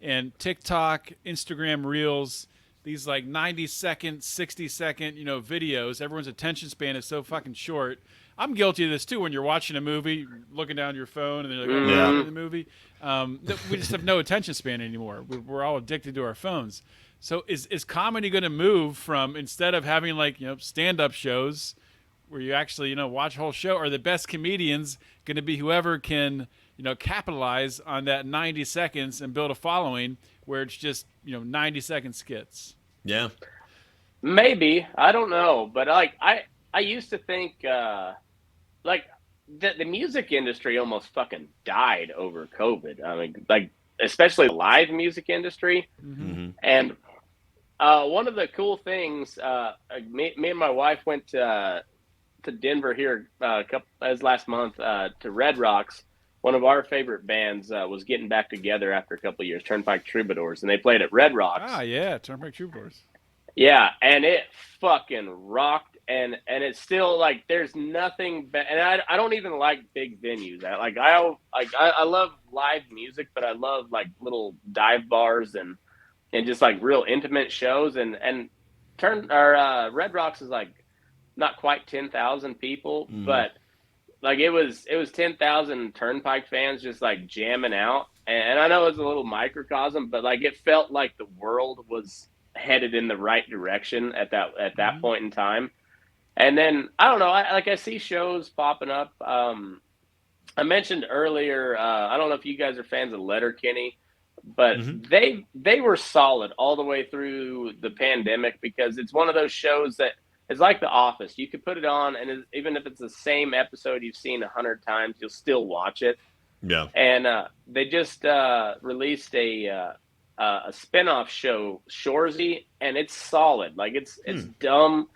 and TikTok, Instagram Reels. These like 90-second, 60-second, videos. Everyone's attention span is so fucking short. I'm guilty of this too. When you're watching a movie, looking down your phone, and they're like, the movie. We just have no attention span anymore. We're all addicted to our phones. So is comedy going to move from, instead of having like stand-up shows where you actually watch a whole show, are the best comedians going to be whoever can capitalize on that 90 seconds and build a following where it's just 90-second skits? Yeah, maybe. I don't know, but like I used to think like the music industry almost fucking died over COVID. I mean, like especially the live music industry. And one of the cool things, me and my wife went to Denver here last month to Red Rocks. One of our favorite bands was getting back together after a couple of years, Turnpike Troubadours, and they played at Red Rocks. Ah, yeah, Turnpike Troubadours. Yeah, and it fucking rocked, and it's still like there's nothing. And I don't even like big venues. I love live music, but I love like little dive bars and just like real intimate shows. And Red Rocks is like not quite 10,000 people, but. Like it was 10,000 Turnpike fans just like jamming out, and I know it was a little microcosm, but like it felt like the world was headed in the right direction at that point in time. And then I don't know, I see shows popping up. I mentioned earlier, I don't know if you guys are fans of Letterkenny, but they were solid all the way through the pandemic because it's one of those shows that. It's like The Office. You could put it on, and even if it's the same episode you've seen 100 times, you'll still watch it. Yeah. And they just released a a spinoff show, Shoresy, and it's solid. Like it's dumb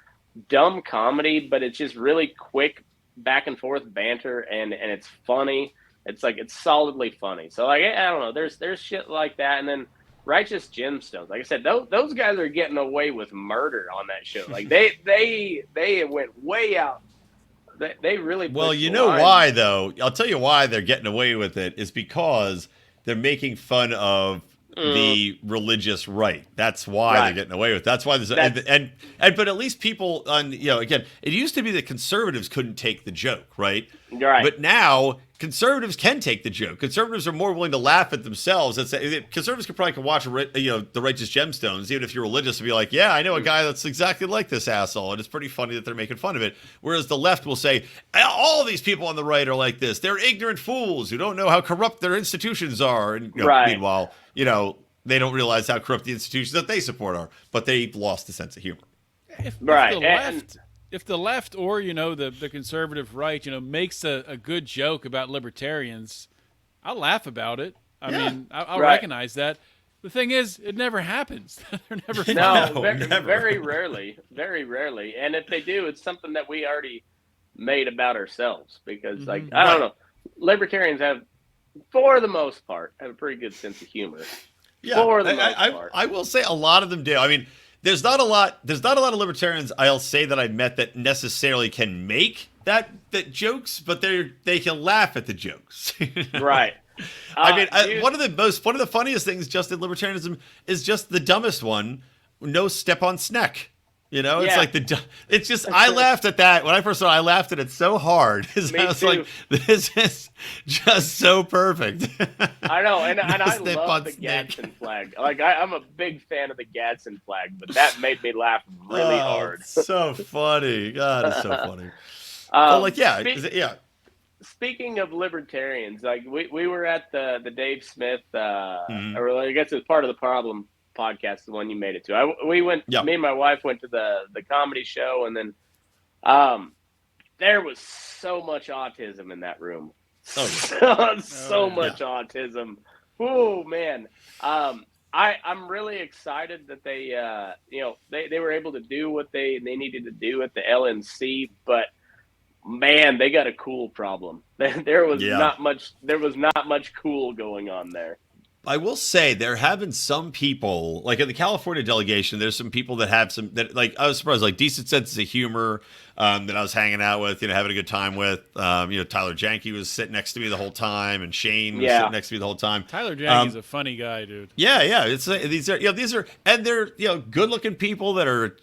comedy, but it's just really quick back and forth banter, and it's funny. It's like it's solidly funny. So like I don't know, there's shit like that, and then Righteous Gemstones. Like I said, those guys are getting away with murder on that show. Like they went way out. They really well, you know why though? I'll tell you why they're getting away with it is because they're making fun of the religious right. That's why they're getting away with it. That's why there's and but at least people on again, it used to be that conservatives couldn't take the joke, right? Right. But now conservatives can take the joke. Conservatives are more willing to laugh at themselves. Conservatives could probably watch the Righteous Gemstones, even if you're religious, and be like, yeah, I know a guy that's exactly like this asshole, and it's pretty funny that they're making fun of it. Whereas the left will say, all these people on the right are like this. They're ignorant fools who don't know how corrupt their institutions are. And meanwhile, they don't realize how corrupt the institutions that they support are, but they've lost the sense of humor. If the left or the conservative right makes a good joke about libertarians, I'll laugh about it. I mean, I'll recognize that. The thing is, it never happens. They're never funny. No, very rarely, and if they do, it's something that we already made about ourselves because I don't know, libertarians have, for the most part, have a pretty good sense of humor. Yeah, I will say a lot of them do. I mean, there's not a lot of libertarians I'll say that I've met that necessarily can make that jokes, but they can laugh at the jokes. Right. I mean, one of the funniest things just in libertarianism is just the dumbest one. No step on Sneck. It's like it's just, I laughed at that when I first saw it. I laughed at it so hard. I was like, this is just so perfect. I know, and I love the Gadsden flag. Like I'm a big fan of the Gadsden flag, but that made me laugh really hard. So funny. God, it's so funny. Speaking of libertarians, like we were at the Dave Smith, or I guess it's part of the Problem podcast, the one you made it to. Me and my wife went to the comedy show, and then there was so much autism in that room. So much autism. Oh man. I'm really excited that they were able to do what they needed to do at the LNC, but man, they got a cool problem. There was not much cool going on there. I will say there have been some people, like in the California delegation, there's some people that have I was surprised, like decent senses of humor that I was hanging out with, having a good time with. Tyler Janke was sitting next to me the whole time, and Shane was sitting next to me the whole time. Tyler Janke's a funny guy, dude. Yeah. These are good-looking people that are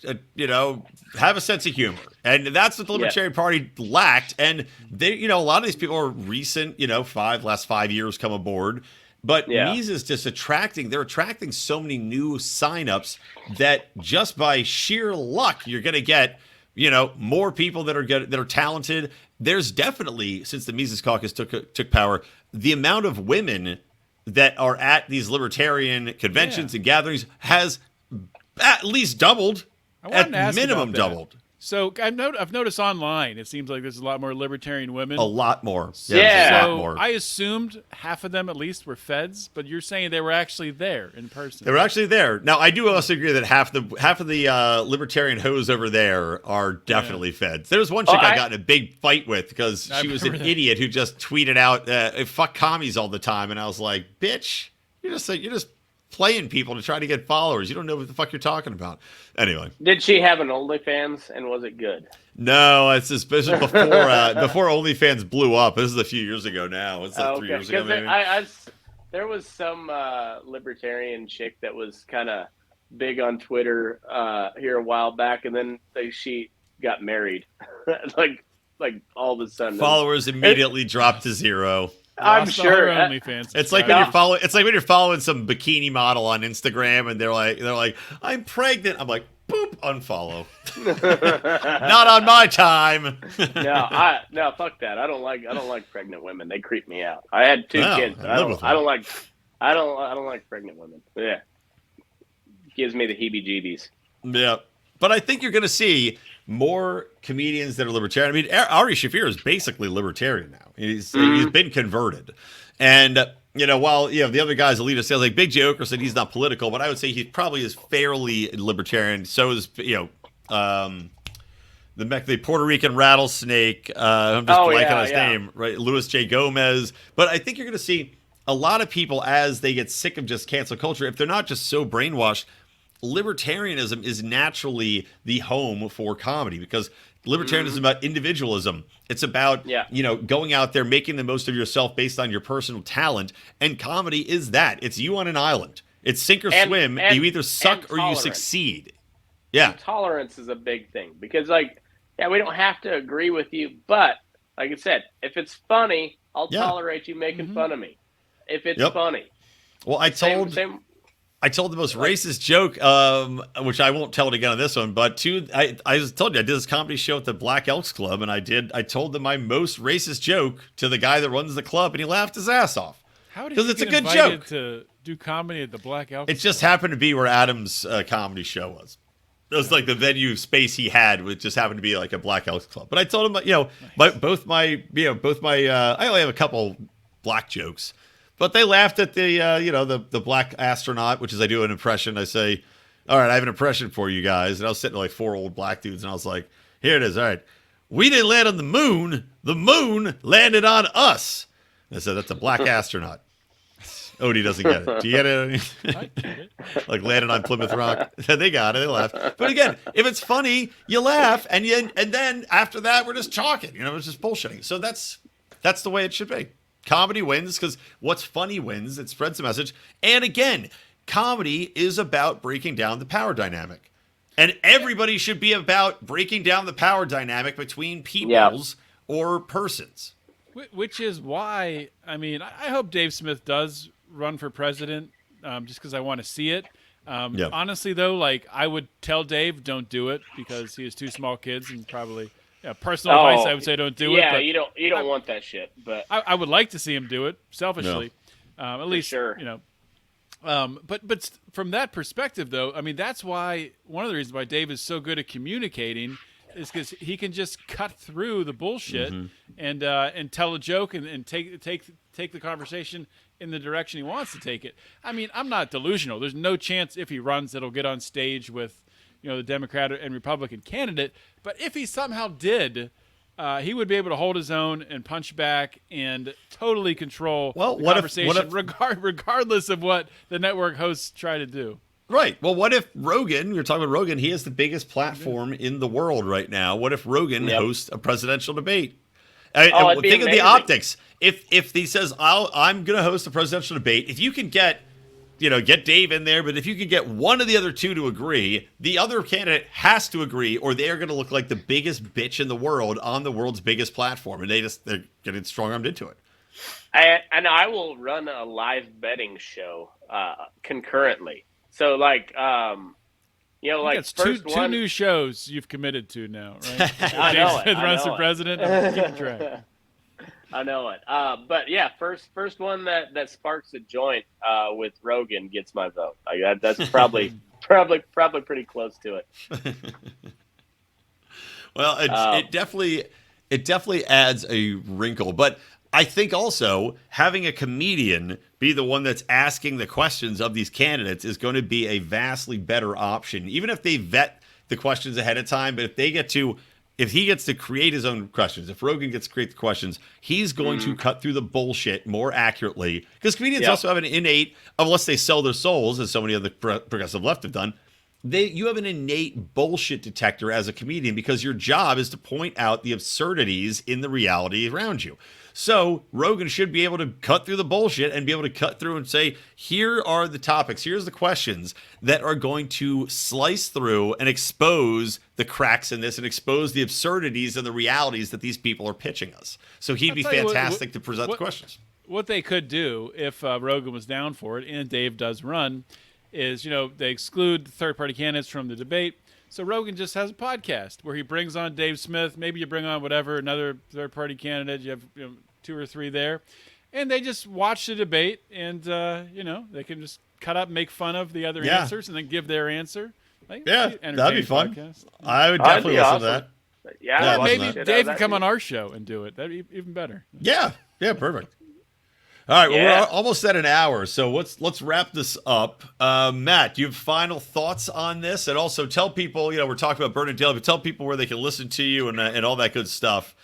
have a sense of humor, and that's what the Libertarian Party lacked. And they, a lot of these people are recent, last 5 years come aboard. But Mises just attracting so many new signups that just by sheer luck, you're going to get, more people that are talented. There's definitely, since the Mises Caucus took power, the amount of women that are at these libertarian conventions and gatherings has at least doubled, at minimum doubled. So I've noticed online, it seems like there's a lot more libertarian women. A lot more. Yeah. A lot more. I assumed half of them at least were feds, but you're saying they were actually there in person. They were actually there. Now, I do also agree that half of the libertarian hoes over there are definitely feds. There was one chick I got in a big fight with because she was an idiot who just tweeted out, fuck commies all the time. And I was like, bitch, you're just playing people to try to get followers. You don't know what the fuck you're talking about. Anyway. Did she have an OnlyFans, and was it good? No, this is before OnlyFans blew up. This is a few years ago now. It's 3 years ago, maybe. There was some libertarian chick that was kind of big on Twitter here a while back, and then she got married. like all of a sudden. Followers immediately dropped to zero. I'm sure. It's like when you're following some bikini model on Instagram, and they're like, I'm pregnant. I'm like, boop, unfollow. Not on my time. No, fuck that. I don't like pregnant women. They creep me out. I had two kids. I don't like pregnant women. Yeah, gives me the heebie-jeebies. Yeah, but I think you're going to see more comedians that are libertarian. I mean, Ari Shapiro is basically libertarian now. He's been converted. And while the other guy's a leader, say like Big Joker said he's not political, but I would say he probably is fairly libertarian. So is the Puerto Rican rattlesnake. I'm just blanking on his name, right? Luis J. Gomez. But I think you're going to see a lot of people as they get sick of just cancel culture, if they're not just so brainwashed. Libertarianism is naturally the home for comedy because libertarianism is about individualism. It's about, going out there, making the most of yourself based on your personal talent. And comedy is that. It's you on an island. It's sink or swim. You either suck or you succeed. Yeah. And tolerance is a big thing because, we don't have to agree with you. But, like I said, if it's funny, I'll tolerate you making fun of me. If it's funny. Well, I told the most racist joke, which I won't tell it again on this one, but I told you I did this comedy show at the Black Elks Club, and I told them my most racist joke to the guy that runs the club, and he laughed his ass off. How did you get invited to do comedy at the Black Elks Club? It just happened to be where Adam's comedy show was. It was like the venue space he had, which just happened to be like a Black Elks Club. But I told him, both my I only have a couple black jokes. But they laughed at the black astronaut, which is I do an impression. I say, all right, I have an impression for you guys. And I was sitting like 4 old black dudes, and I was like, here it is. All right. We didn't land on the moon. The moon landed on us. And I said, that's a black astronaut. Odie doesn't get it. Do you get it? I get it. Like landed on Plymouth Rock. They got it. They laughed. But again, if it's funny, you laugh. And then after that, we're just talking. It's just bullshitting. So that's the way it should be. Comedy wins because what's funny wins. It spreads the message. And again, comedy is about breaking down the power dynamic. And everybody should be about breaking down the power dynamic between peoples or persons. Which is why, I hope Dave Smith does run for president just because I want to see it. Honestly, though, I would tell Dave, don't do it because he has 2 small kids and probably... Yeah, personal advice, I would say don't do it. Yeah, you don't want that shit. But I would like to see him do it selfishly, at least. Sure. But from that perspective, though, that's why one of the reasons why Dave is so good at communicating is because he can just cut through the bullshit and tell a joke and take the conversation in the direction he wants to take it. I'm not delusional. There's no chance if he runs that he'll get on stage with the Democrat and Republican candidate. But if he somehow did, he would be able to hold his own and punch back and totally control the conversation, regardless of what the network hosts try to do. Right. Well, what if Rogan, we're talking about Rogan, he has the biggest platform in the world right now. What if Rogan hosts a presidential debate? Think of the optics. If he says, I'm going to host a presidential debate, if you can get Dave in there, but if you can get one of the other 2 to agree, the other candidate has to agree, or they're going to look like the biggest bitch in the world on the world's biggest platform, and they're getting strong-armed into it. And I will run a live betting show concurrently. So, That's first two new shows you've committed to now, right? I know it. Runs for president. I'm keeping track. I know it. But yeah, first one that sparks a joint with Rogan gets my vote. That's probably pretty close to it. Well, it definitely adds a wrinkle, but I think also having a comedian be the one that's asking the questions of these candidates is going to be a vastly better option, even if they vet the questions ahead of time. But if he gets to create his own questions, if Rogan gets to create the questions, he's going to cut through the bullshit more accurately. Because comedians also have an innate, unless they sell their souls, as so many of the progressive left have done, you have an innate bullshit detector as a comedian because your job is to point out the absurdities in the reality around you. So Rogan should be able to cut through the bullshit and be able to cut through and say, here are the topics, here's the questions that are going to slice through and expose the cracks in this and expose the absurdities and the realities that these people are pitching us. So he'd be fantastic to present the questions. What they could do if Rogan was down for it, and Dave does run, is, they exclude the third-party candidates from the debate. So Rogan just has a podcast where he brings on Dave Smith. Maybe you bring on another third-party candidate. You have 2 or 3 there. And they just watch the debate and, they can just cut up and make fun of the other answers and then give their answer. That'd be fun. Podcast. I would definitely listen to that. Yeah, maybe Dave can come on our show and do it. That'd be even better. Yeah, perfect. All right, well, Yeah. we're almost at an hour, so let's wrap this up. Matt, do you have final thoughts on this? And also tell people, we're talking about Burnin Daylight, but tell people where they can listen to you and all that good stuff.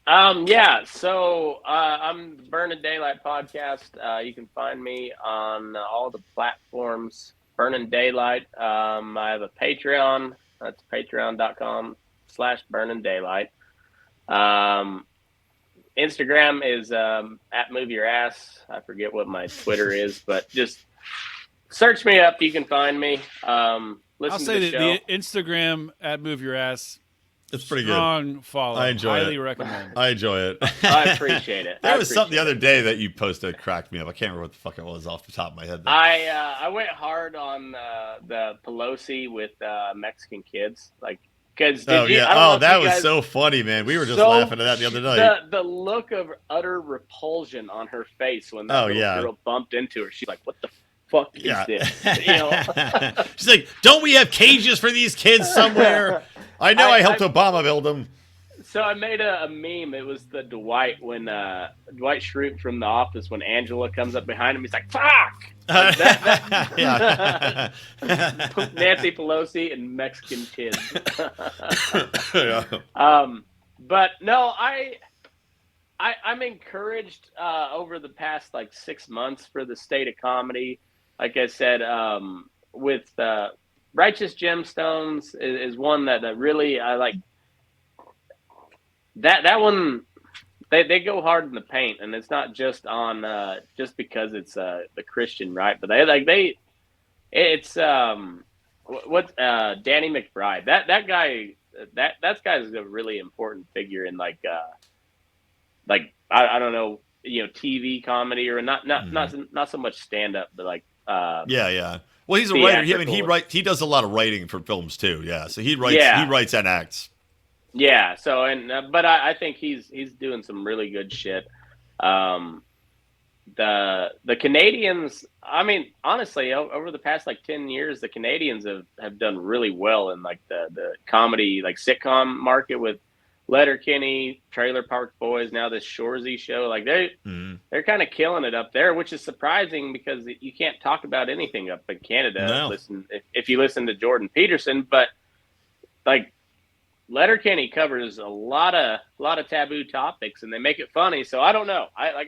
Yeah. So I'm Burnin Daylight podcast. You can find me on all the platforms. Burnin Daylight. I have a Patreon. That's patreon.com/Burnin Daylight. Instagram is at Move Your Ass. I forget what my Twitter is, but just search me up. You can find me. Listen I'll to say the that show. the Instagram at Move Your Ass. It's pretty good. Strong follow. I enjoy Highly it. recommend. I enjoy it. I appreciate it. There was something the other day that you posted that cracked me up. I can't remember what the fuck it was off the top of my head. Though. I went hard on the Pelosi with Mexican kids, like because that was so funny, man. We were just laughing at that the other night. The look of utter repulsion on her face when that girl bumped into her. She's like, "What the fuck is this?" She's like, "Don't we have cages for these kids somewhere?" I know I helped Obama build them. So I made a meme. It was the Dwight when Dwight Schrute from The Office when Angela comes up behind him. He's like, "Fuck!" Like Nancy Pelosi and Mexican kids. But no, I'm encouraged over the past 6 months for the state of comedy. Like I said, with Righteous Gemstones is one that really I like. That one, they go hard in the paint, and it's not just on just because it's the Christian right, but it's Danny Mcbride. That guy is a really important figure in I don't know, TV comedy or not so much stand up, but yeah. Well, he's a writer. He does a lot of writing for films too. Yeah, so he writes and acts. Yeah. So but I think he's doing some really good shit. The Canadians. I mean, honestly, over the past 10 years, the Canadians have done really well in the comedy sitcom market with Letterkenny, Trailer Park Boys, now this Shoresy show. They're kind of killing it up there, which is surprising because you can't talk about anything up in Canada. No. If you listen to Jordan Peterson, but Letterkenny covers a lot of taboo topics, and they make it funny. So I don't know. I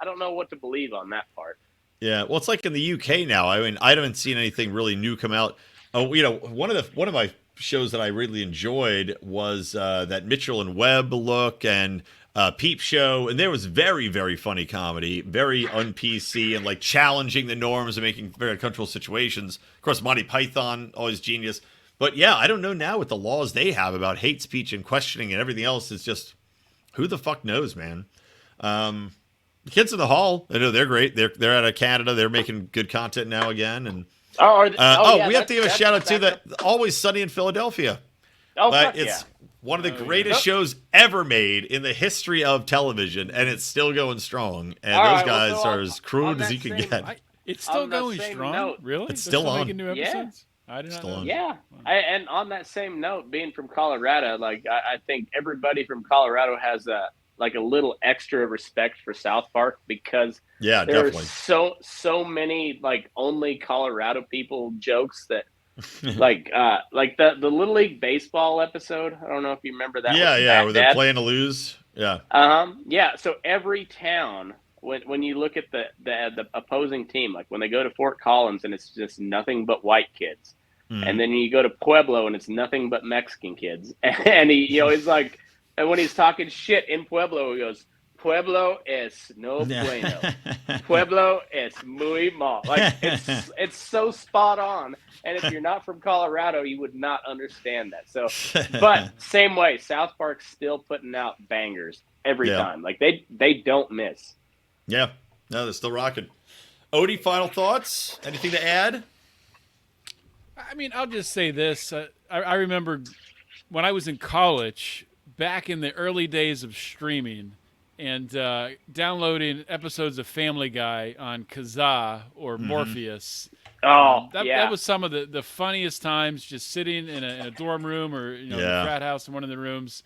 don't know what to believe on that part. Yeah, well, it's like in the UK now. I mean, I haven't seen anything really new come out. Oh, one of my shows that I really enjoyed was that Mitchell and Webb look and Peep Show, and there was very, very funny comedy, very un-PC and challenging the norms and making very uncomfortable situations. Of course, Monty Python, always genius. But yeah, I don't know now with the laws they have about hate speech and questioning and everything else. It's just, who the fuck knows, man? The Kids in the Hall, I know they're great. They're out of Canada. They're making good content now again. And we have to give a shout out to the Always Sunny in Philadelphia. It's one of the greatest shows ever made in the history of television, and it's still going strong. And those guys are as crude as you can get. It's still going strong. Really? It's still on. Making new episodes? I did not know. Yeah. And on that same note, being from Colorado, I think everybody from Colorado has a little extra respect for South Park because there's so many only Colorado people jokes that the Little League baseball episode. I don't know if you remember that. Yeah, where they're playing to lose. Yeah. Yeah. So every town, when you look at the opposing team, when they go to Fort Collins and it's just nothing but white kids, and then you go to Pueblo and it's nothing but Mexican kids, and he's like, and when he's talking shit in Pueblo, he goes, "Pueblo es no bueno, Pueblo es muy mal." It's so spot on. And if you're not from Colorado, you would not understand that. So, but same way, South Park's still putting out bangers every time. They don't miss. Yeah, no, they're still rocking. Odie, final thoughts? Anything to add? I mean, I'll just say this. I remember when I was in college, back in the early days of streaming, and downloading episodes of Family Guy on Kazaa or Morpheus. That was some of the funniest times, just sitting in a dorm room or a frat house in one of the rooms,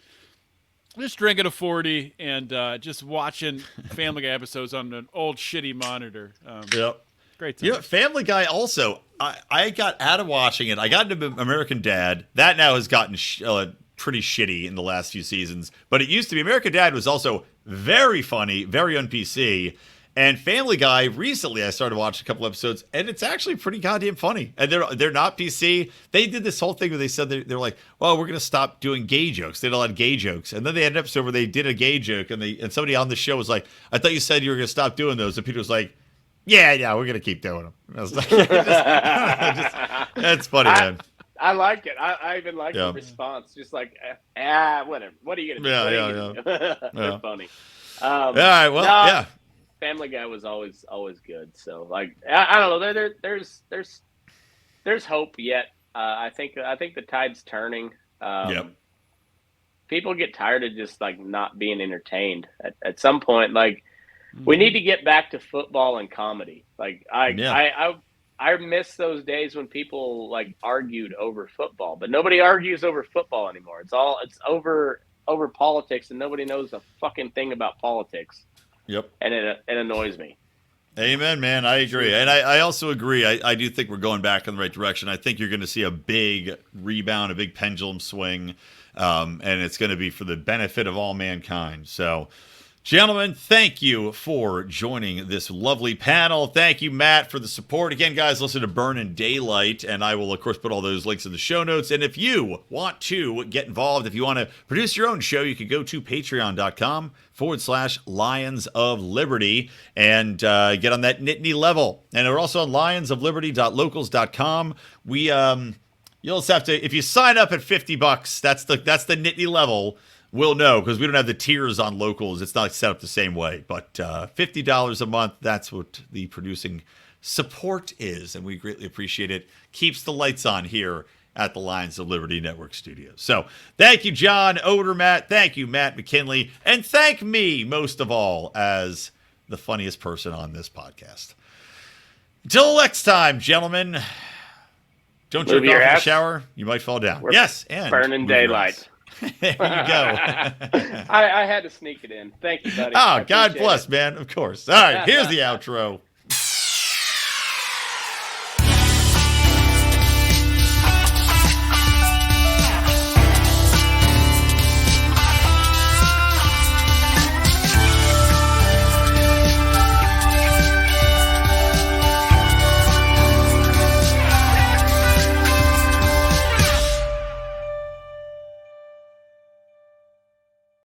Just drinking a 40 and just watching Family Guy episodes on an old shitty monitor. Yep. Great time. You know, Family Guy also, I got out of watching it. I got into American Dad. That now has gotten pretty shitty in the last few seasons. But it used to be, American Dad was also very funny, very un-PC. And Family Guy, recently I started watching a couple episodes, and it's actually pretty goddamn funny. And they're not PC. They did this whole thing where they said they're like, well, we're going to stop doing gay jokes. They did a lot of gay jokes. And then they had an episode where they did a gay joke, and somebody on the show was like, I thought you said you were going to stop doing those. And Peter was like, yeah, we're going to keep doing them. And I was like, that's funny, man. I like it. I even like the response. Just like, whatever. What are you going to do? They're funny. All right, well, yeah. Family Guy was always good. So like I don't know. There's hope yet. I think the tide's turning. People get tired of just like not being entertained. At some point, like we need to get back to football and comedy. Like I miss those days when people like argued over football, but nobody argues over football anymore. It's over politics, and nobody knows a fucking thing about politics. Yep. And it annoys me. Amen, man. I agree. And I also agree. I do think we're going back in the right direction. I think you're going to see a big rebound, a big pendulum swing, and it's going to be for the benefit of all mankind. So, gentlemen, thank you for joining this lovely panel. Thank you, Matt, for the support. Again, guys, listen to Burnin Daylight, and I will, of course, put all those links in the show notes. And if you want to get involved, if you want to produce your own show, you can go to patreon.com/Lions of Liberty and get on that Nittany level. And we're also on lionsofliberty.locals.com. You'll just have to, if you sign up at $50, that's the Nittany level. We'll know because we don't have the tiers on locals. It's not set up the same way. But $50 a month, that's what the producing support is. And we greatly appreciate it. Keeps the lights on here at the Lions of Liberty Network Studios. So thank you, John Odermatt. Thank you, Matt McKinley. And thank me, most of all, as the funniest person on this podcast. Until next time, gentlemen, don't jerk off in the shower. You might fall down. Yes, and Burnin Daylight. There you go. I had to sneak it in. Thank you, buddy. Oh, God bless, man. Of course. All right, here's the outro.